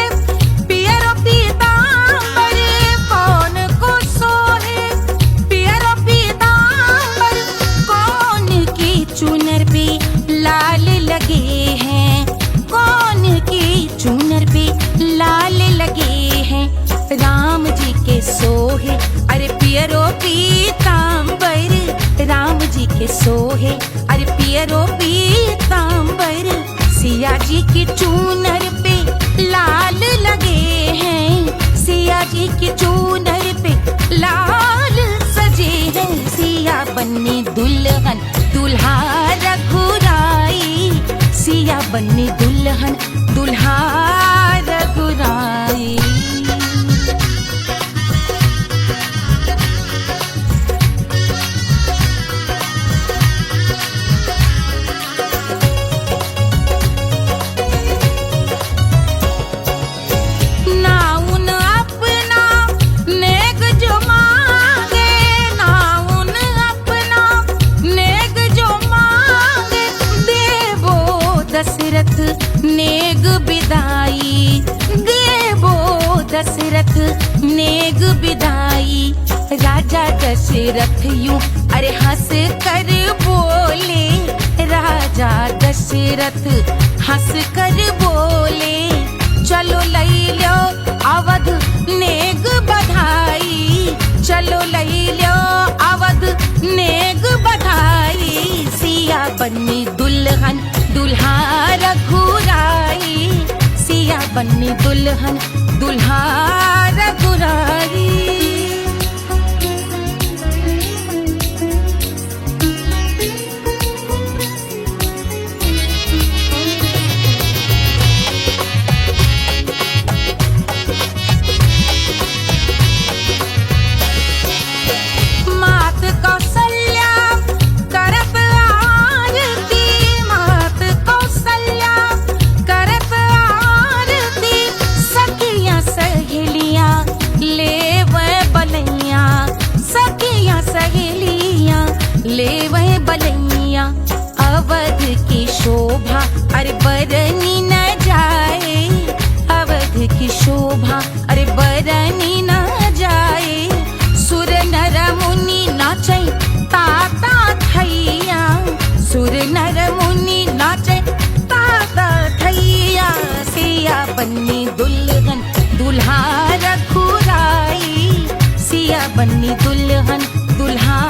पियरो पीतांबर, कौन को सोहे पियरो पीतांबर, कौन की चुनर पे लाल लगे हैं, कौन की चुनर पे लाल लगे हैं। राम जी के सोहे अरे पियरो पीतांबर, राम जी के सोहे अरे पियरो पीतांबर, सिया जी की चूनर पे लाल लगे हैं, सिया जी की चूनर पे लाल सजे हैं। सिया बन्नी दुल्हन दुल्हा रघुराई, सिया बन्नी दुल्हन दुल्हा रघुराई। दशरथ नेग विदाई। राजा दशरथ यूं अरे हंस कर बोले, राजा दशरथ हंस कर बोले, चलो लई लो अवध नेग बधाई, चलो लई लो अवध नेग बधाई। सिया बन्नी दुल्हन दुल्हा रघुराई, सिया बन्नी दुल्हन दुल्हा रघुराई। ले वह बलैया अवध की शोभा अरे बरनी न जाए, अवध की शोभा अरे बरनी न जाए। सुर नर मुनि नाचे ताता थैया, सुर नर मुनि नाचे ताता थैया। सिया बन्नी दुल्हन दुल्हा रघुराई, सिया बन्नी दुल्हन दुल्हा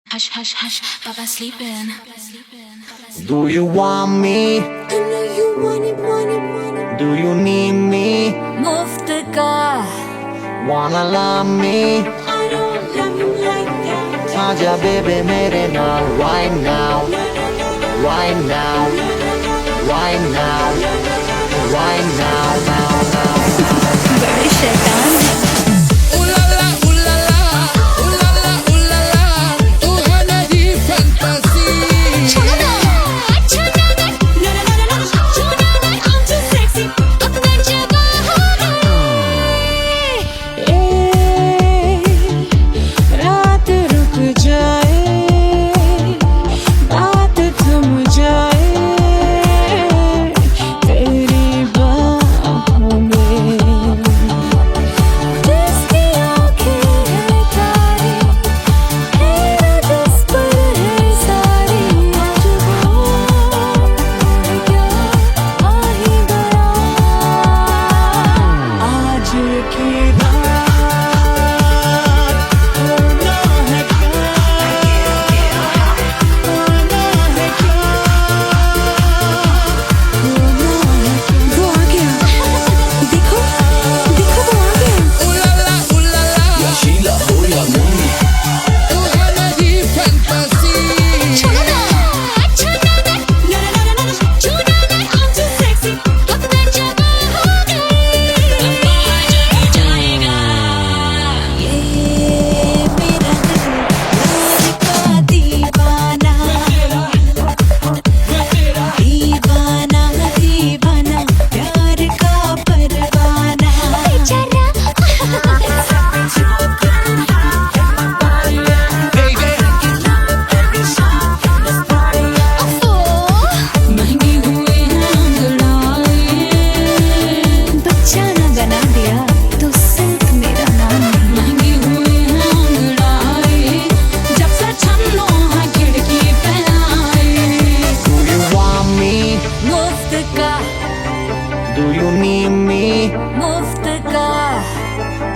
Hush, hush, hush, Papa's sleeping. Do you want me? I know you want it, want it, want it. Do you need me? मुफ्त का Wanna love me? I don't love you like that. आजा baby मेरे नाल right now, right now, right now, right now, now, now. बड़े शैतान हैं।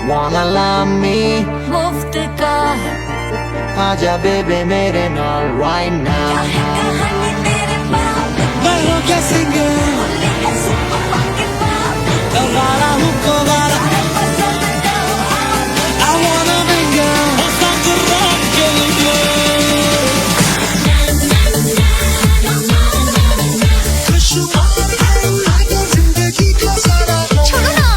Wanna love me? मुफ्त का आजा बेबे मेरे नाल right now. कहानी तेरे बाप मैं हो क्या सिंगर वाला हूँ कोवाला I wanna mingle और साथ rock के लिए खुशबू आए जिंदगी का सारा छोड़ो ना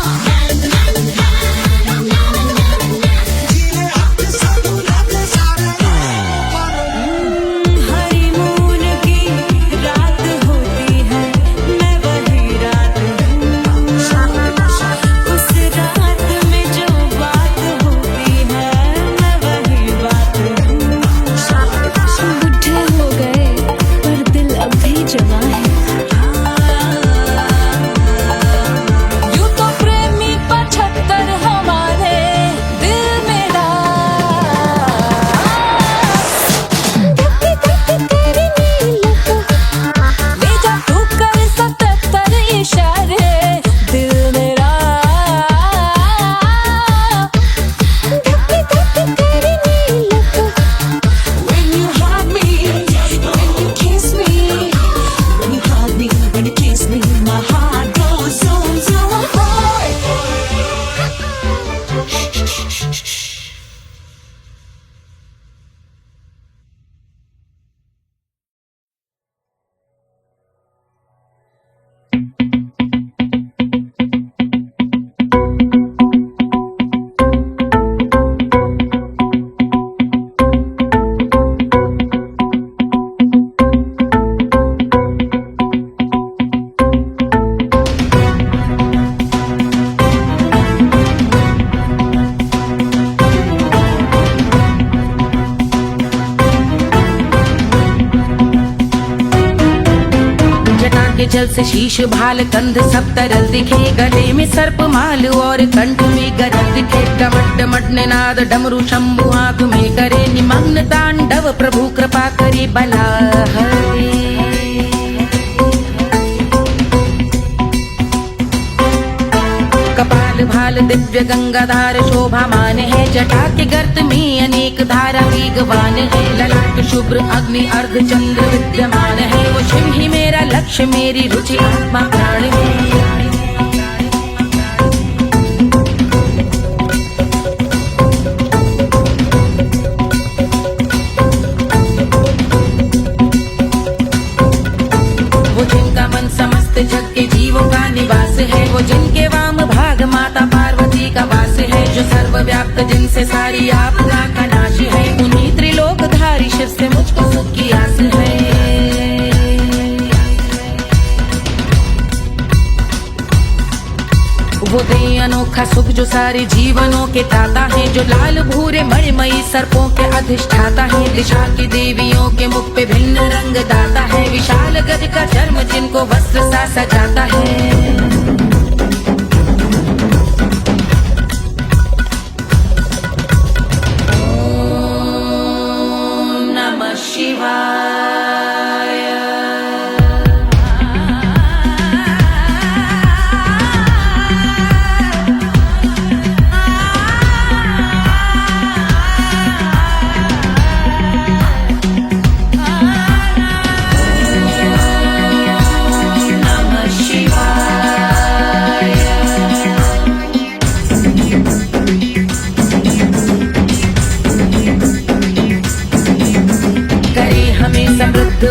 जल से शीश भाल कंध सब तरल दिखे, गले में सर्प माल और कंठ में गरल दिखे। डमट डमट निनाद डमरू शंभु हाथ में करे निमग्न तांडव, प्रभु कृपा करे बला हरे। कपाल भाल दिव्य गंगाधार शोभामान है, जटा के गर्त में अनेक धारा वेगवान है। ललाट शुभ्र अग्नि अर्ध चंद्र विद्यमान है, वो शिव ही मेरा लक्ष्य मेरी रुचि आत्मा प्राण है। वो जिनका मन समस्त जग के जीवों का निवास है, वो जिनके वाम भाग माता पार्वती का वास है। जो सर्वव्याप्त जिनसे सारी आपदा का नाश है, उन्हीं त्रिलोकधारी शिव से मुझको सुख की आस है। वो दे अनोखा सुख जो सारे जीवनों के दाता है, जो लाल भूरे मणिमयी सर्पों के अधिष्ठाता है। दिशा की देवियों के मुख पे भिन्न रंग दाता है, विशाल गज का चर्म जिनको वस्त्र सा सजाता है।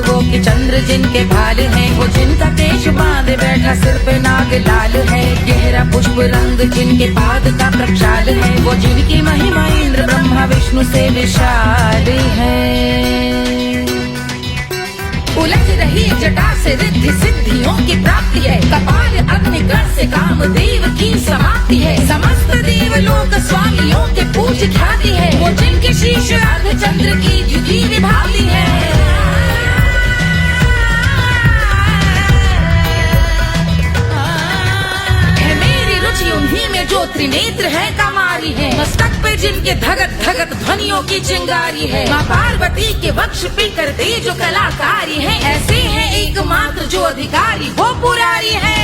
वो कि चंद्र जिनके भाल हैं, वो जिनका केश बांधे बैठा सिर पे नाग लाल है। गहरा पुष्प रंग जिनके पाद का प्रक्षाल है, वो जिनकी महिमा इंद्र ब्रह्मा विष्णु से विशाल है। उलझ रही जटा से रिद्धि सिद्धियों की प्राप्ति है, कपाल अग्निगण से कामदेव की समाप्ति है। समस्त देवलोक स्वामियों के पूज ख्याति है, वो जिनके शीश अर्ध चंद्र की द्युति विभावती है। उन्हीं में जो त्रिनेत्र है कमारी है, मस्तक पे जिनके धगत धगत ध्वनियों की चिंगारी है। माँ पार्वती के वक्ष पे करते जो कलाकारी है, ऐसे हैं एकमात्र जो अधिकारी वो पुरारी है।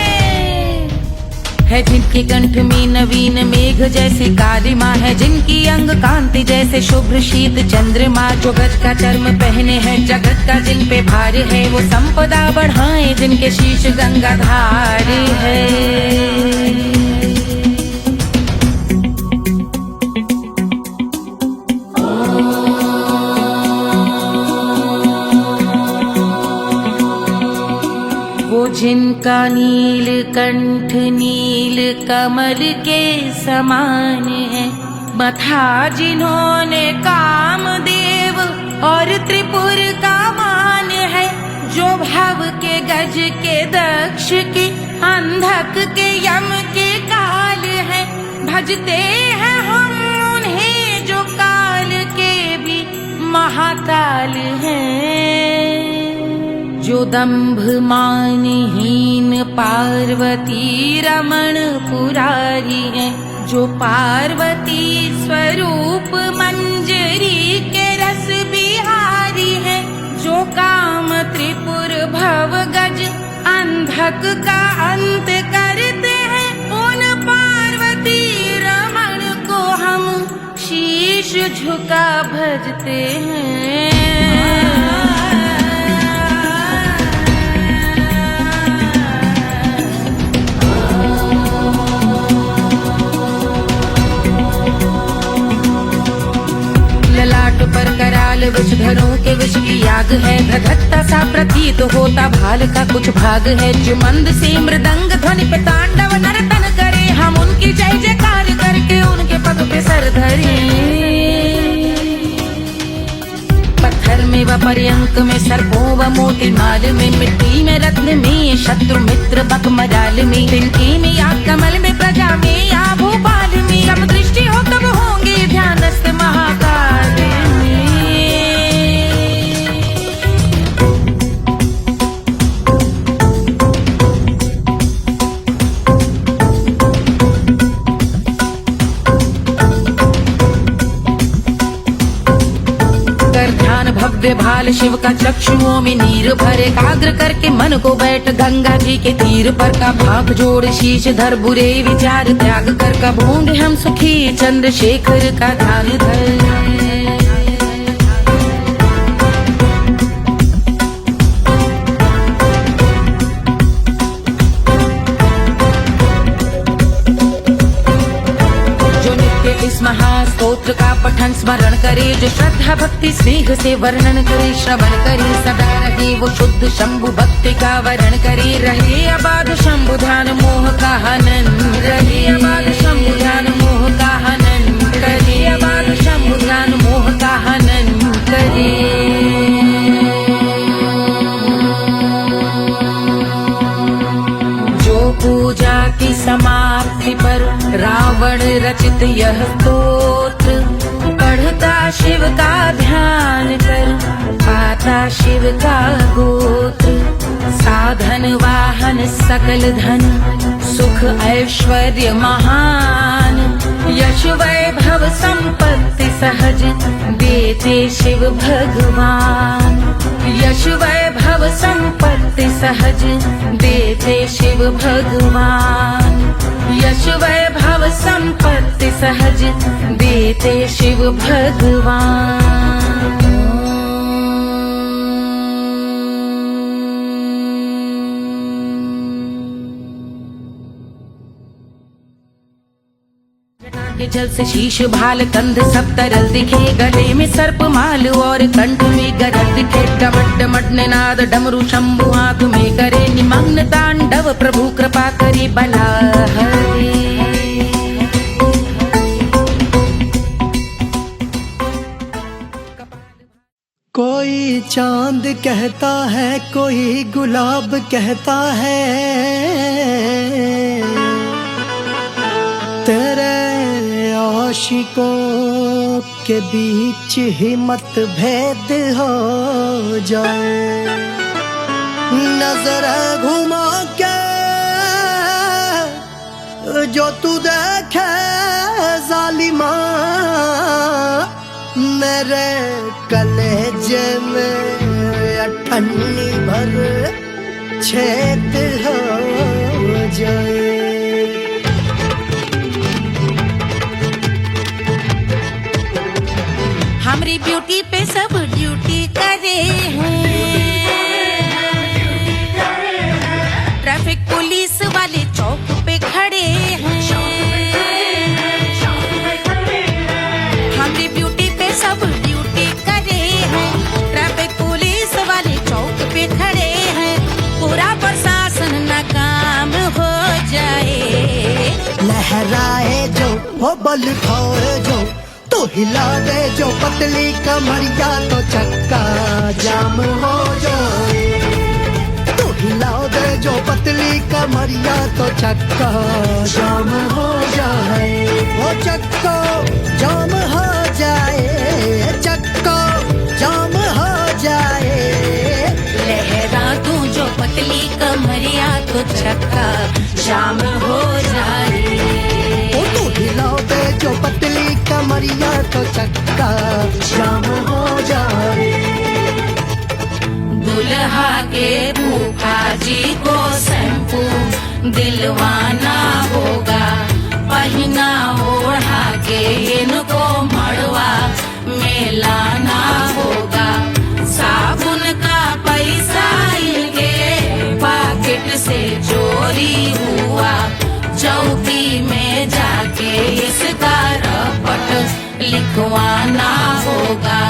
जिनके कंठ में नवीन मेघ जैसे काली माँ है, जिनकी अंग कांति जैसे शुभ्र शीत चंद्रमा। जो गज का चर्म पहने हैं जगत का जिन पे भार है, वो संपदा बढ़ाए जिनके शीश गंगाधार है। जिनका नील कंठ नील कमल के समान है, मथा जिन्होंने कामदेव और त्रिपुर का मान है। जो भव के गज के दक्ष के अंधक के यम के काल है, भजते हैं हम उन्हें जो काल के भी महाकाल हैं। जो दंभ मानहीन पार्वती रमण पुरारी है, जो पार्वती स्वरूप मंजरी के रस बिहारी है। जो काम त्रिपुर भव गज अंधक का अंत करते हैं, उन पार्वती रमण को हम शीश झुका भजते हैं। पर कराल विषधरों के विष की आग है, धधकता सा प्रतीत होता भाल का कुछ भाग है। जो मंद से मृदंग ध्वनि पे तांडव नर्तन करे, हम उनकी जय जयकार करके उनके पग पे सर धरे। पत्थर में व पर्यंक में सर्पों व मोती माल में, मिट्टी में रत्न में शत्रु मित्र बक मजाल में, तिनके में या कमल में प्रजा में या भोपाल में। जब दृष्टि हो तब होंगे ध्यानस्थ महाकाल में। शंभुदान भव्य भाल शिव का चक्षुओं में नीर भरे एकाग्र करके मन को बैठ गंगा जी के तीर पर का भाग जोड़ शीश धर बुरे विचार त्याग कर का भूंगे हम सुखी चंद्रशेखर का ध्यान धर। इस महास्तोत्र का पठन स्मरण करे, जो श्रद्धा भक्ति स्नेह से वर्णन करे, श्रवण करे सदा रहे वो शुद्ध शंभु भक्ति का वर्ण करे। रहे अबाध शंभु ध्यान मोह का हनन, रहे अबाध शंभु ध्यान मोह का हनन करे, अबाध शंभु ध्यान मोह का हनन करे। पूजा की समाप्ति पर रावण रचित यह स्तोत्र पढ़ता शिव का ध्यान कर, पाता शिव का गोत्र। साधन वाहन सकल धन सुख ऐश्वर्य महान, यश वैभव संपत्ति सहज देते शिव भगवान। यश वैभव संपत्ति सहज देते शिव भगवान, यश वैभव संपत्ति सहज देते शिव भगवान। के जल से शीश भाल कंध सब तरल दिखे, गले में सर्प माल और कंठ में गरज दिखे। डमट डमट निनाद डमरू शंभु हाथ में करे, निमग्न तांडव प्रभु कृपा करे बला हरे। कोई चांद कहता है, कोई गुलाब कहता है, तेरे आशिकों के बीच ही मतभेद हो जाए। नजर घुमा के जो तू देखे जालिमा, मेरे कलेजे में अठन्नी भर छेद हो जाए। हमारी ब्यूटी पे सब ड्यूटी करे हैं, ट्रैफिक पुलिस वाले चौक पे खड़े हैं। हमारी ब्यूटी पे सब ड्यूटी करे हैं, ट्रैफिक पुलिस वाले चौक पे खड़े हैं। पूरा प्रशासन नाकाम हो जाए। लहराए जो वो बल खाए जो, तो हिला दे जो पतली कमरिया, तो चक्का जाम हो जाए। तो हिला दे जो पतली कमरिया, तो चक्का जाम हो जाए। वो चक्का जाम हो जाए, चक्का जाम हो जाए। लहरा तू जो पतली कमरिया, तो चक्का जाम हो जाए। तो हिला दे जो पतली कमरिया, तो चक्का जाम हो जाए। दुल्हा के फूफा जी को शैम्पू दिलवाना होगा, पहना ओढ़ा के इनको मड़वा में लाना होगा। साबुन का पैसा इनके पॉकेट से चोरी हुआ, चौकी में जाके इसका रपट लिखवाना होगा।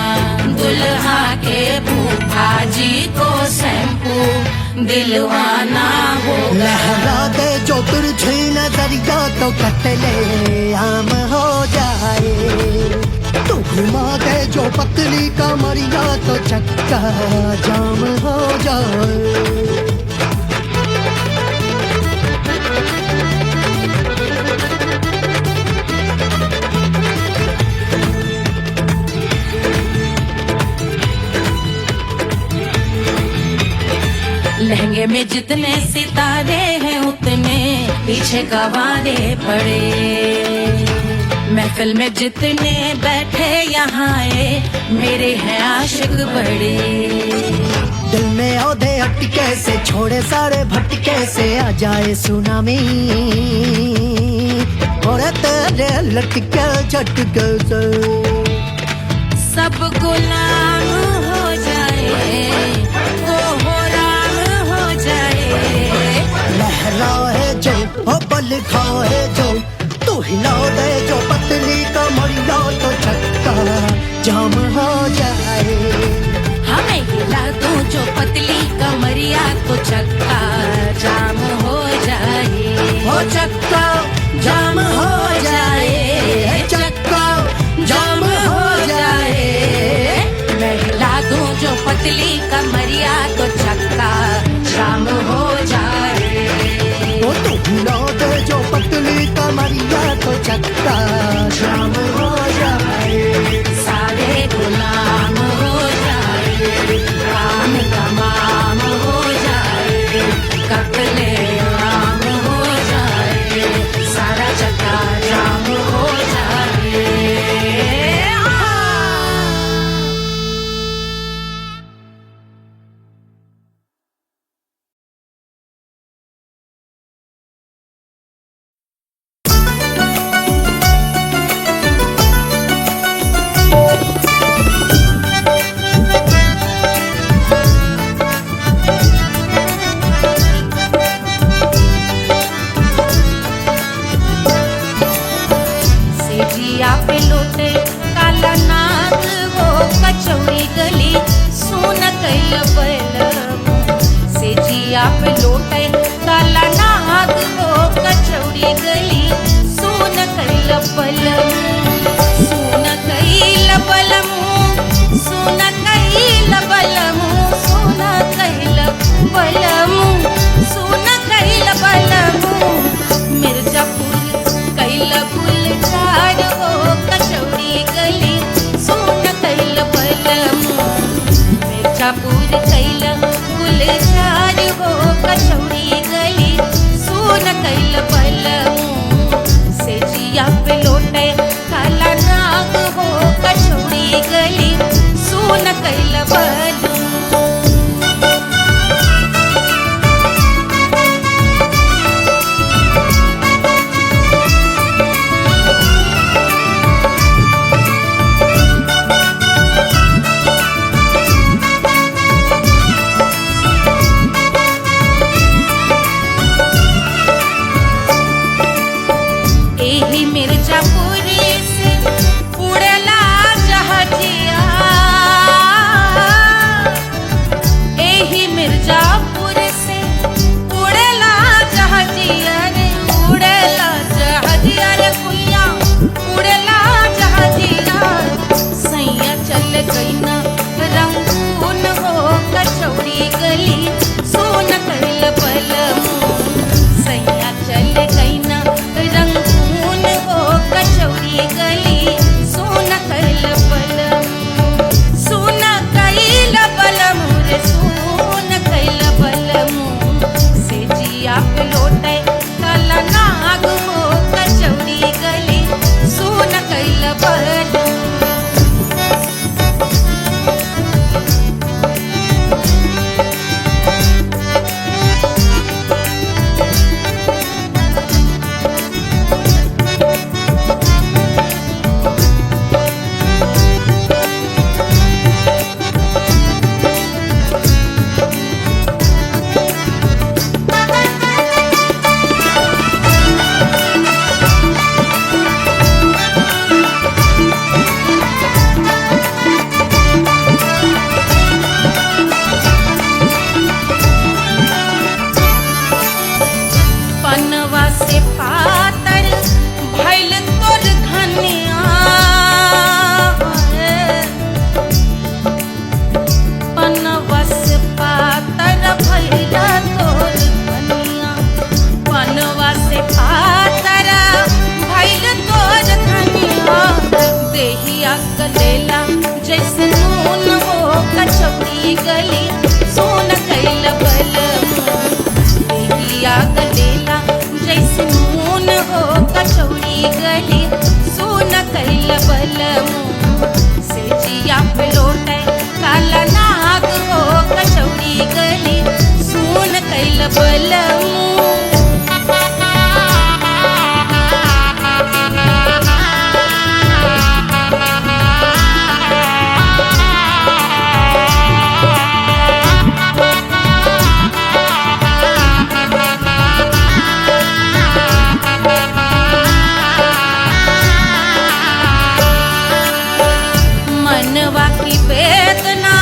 दुल्हा के फूफा जी को शैम्पू दिलवाना होगा। लहरा दे जो तुझे नजरिया, तो कतले आम हो जाए। तू घुमा दे जो पतली कमरिया, तो चक्का जाम हो जाए। लहंगे में जितने सितारे हैं, उतने पीछे गवारे पड़े। महफिल में जितने बैठे यहाँ आए मेरे हैं आशिक बड़े। दिल में औधे अटके से छोड़े सारे भटके से आ जाए सुनामी और तेरे लटके झटके से सब गुलाम हो जाए वो हो राम हो जाए। लहराए जो ओ बल खाए जो तू हिला दे जो पतली कमरिया तो चक्का जाम हो जाए। हमें हिला दो जो पतली कमरिया तो चक्का जाम हो जाए। हो चक्का जाम हो जाए चक्का जाम हो जाए। मैं हिला दूं जो पतली कमरिया तो चक्का जाम हो जाए। वो तू हिला दे जो पतली कमरिया तो चक्का जाम हो जाए। सारे गुलाम हो जाए काम तमाम हो जाए। कत्ले आम हो जाए सारा चक्का जाम हो जाए। सेजिया पे लोटे काला नाग वो कचौड़ी गली सोन कैल बलम। सेजिया पे लोटे काला नाग वो कचौड़ी गली सोन कैल बलम। सोन कैल बलम सोन कैल बलम सोन कैल बलम सोन कैल बलम। मिर्जापुर कैल गुलजार हो कचौड़ी गली सोन कैल बलम। मिर्जापुर कैल गुलजार हो कचौड़ी गली सोन कैल बलम। सेजिया पे लोटे काला नाग हो कचौड़ी गली सोन कैल बलम। पे लौटे काला नाग हो कचौड़ी गली सुन कैल बलमू मनवा की वेदना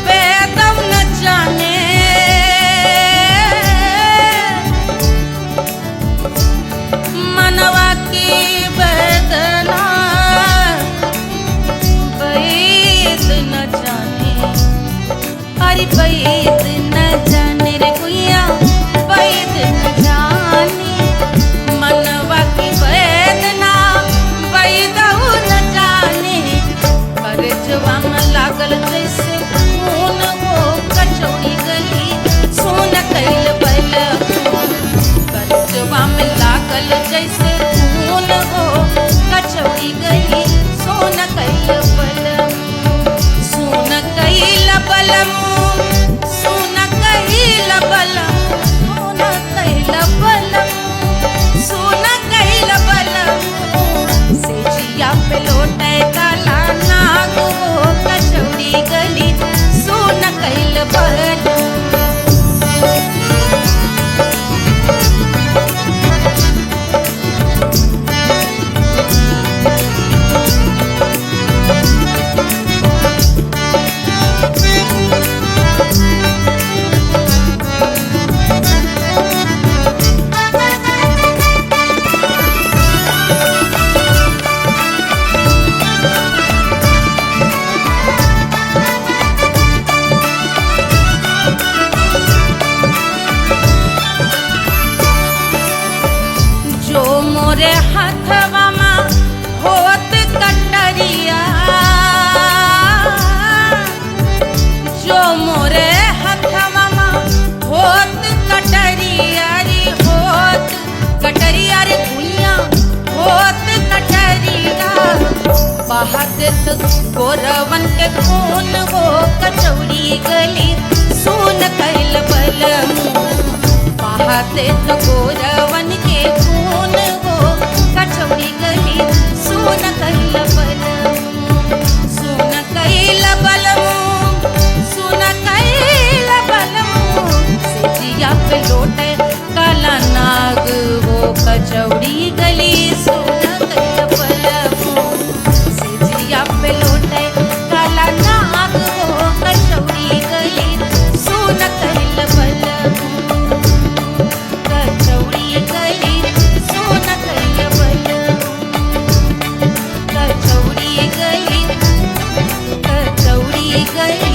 वेदम न जाने मनवा की वेदना वेद न जाने अरे वेद न जाने रे गुइया वेद न जाने मनवा की वेदना वेद न जाने करजवा में लागल जैसे खून हो कचौड़ी गली सोन कैल बल करजवा में लागल जैसे खून हो कचौड़ी गली सोन कैल बल सोन कैल बलम सोन कैल बलम सोन कैल बलम सोन कैल बलम से जिया पे लौटे काला नाग हो कचौड़ी गली सोन कैल बलम जो मोरे हाथवा में होत कटरिया जो मोरे हाथवा में होत कटरिया रे होत कटरिया रे भुइया होत कटरिया बहात गोरवन के खून हो कचौड़ी गली सोन कैल बलमू बहाते तो गोरवन के खून हो कचौड़ी गली सोन कैल बलमू सोन कैल बलमू सोन कैल बलमू से जिया पे लौटे काला नाग हो कचौड़ी गली सोन कैल बलमू से जिया पे लौटे काला नाग हो कचौड़ी गली सोन कैल बलमू कचौड़ी गली सोन कैल बलमू कचौड़ी गली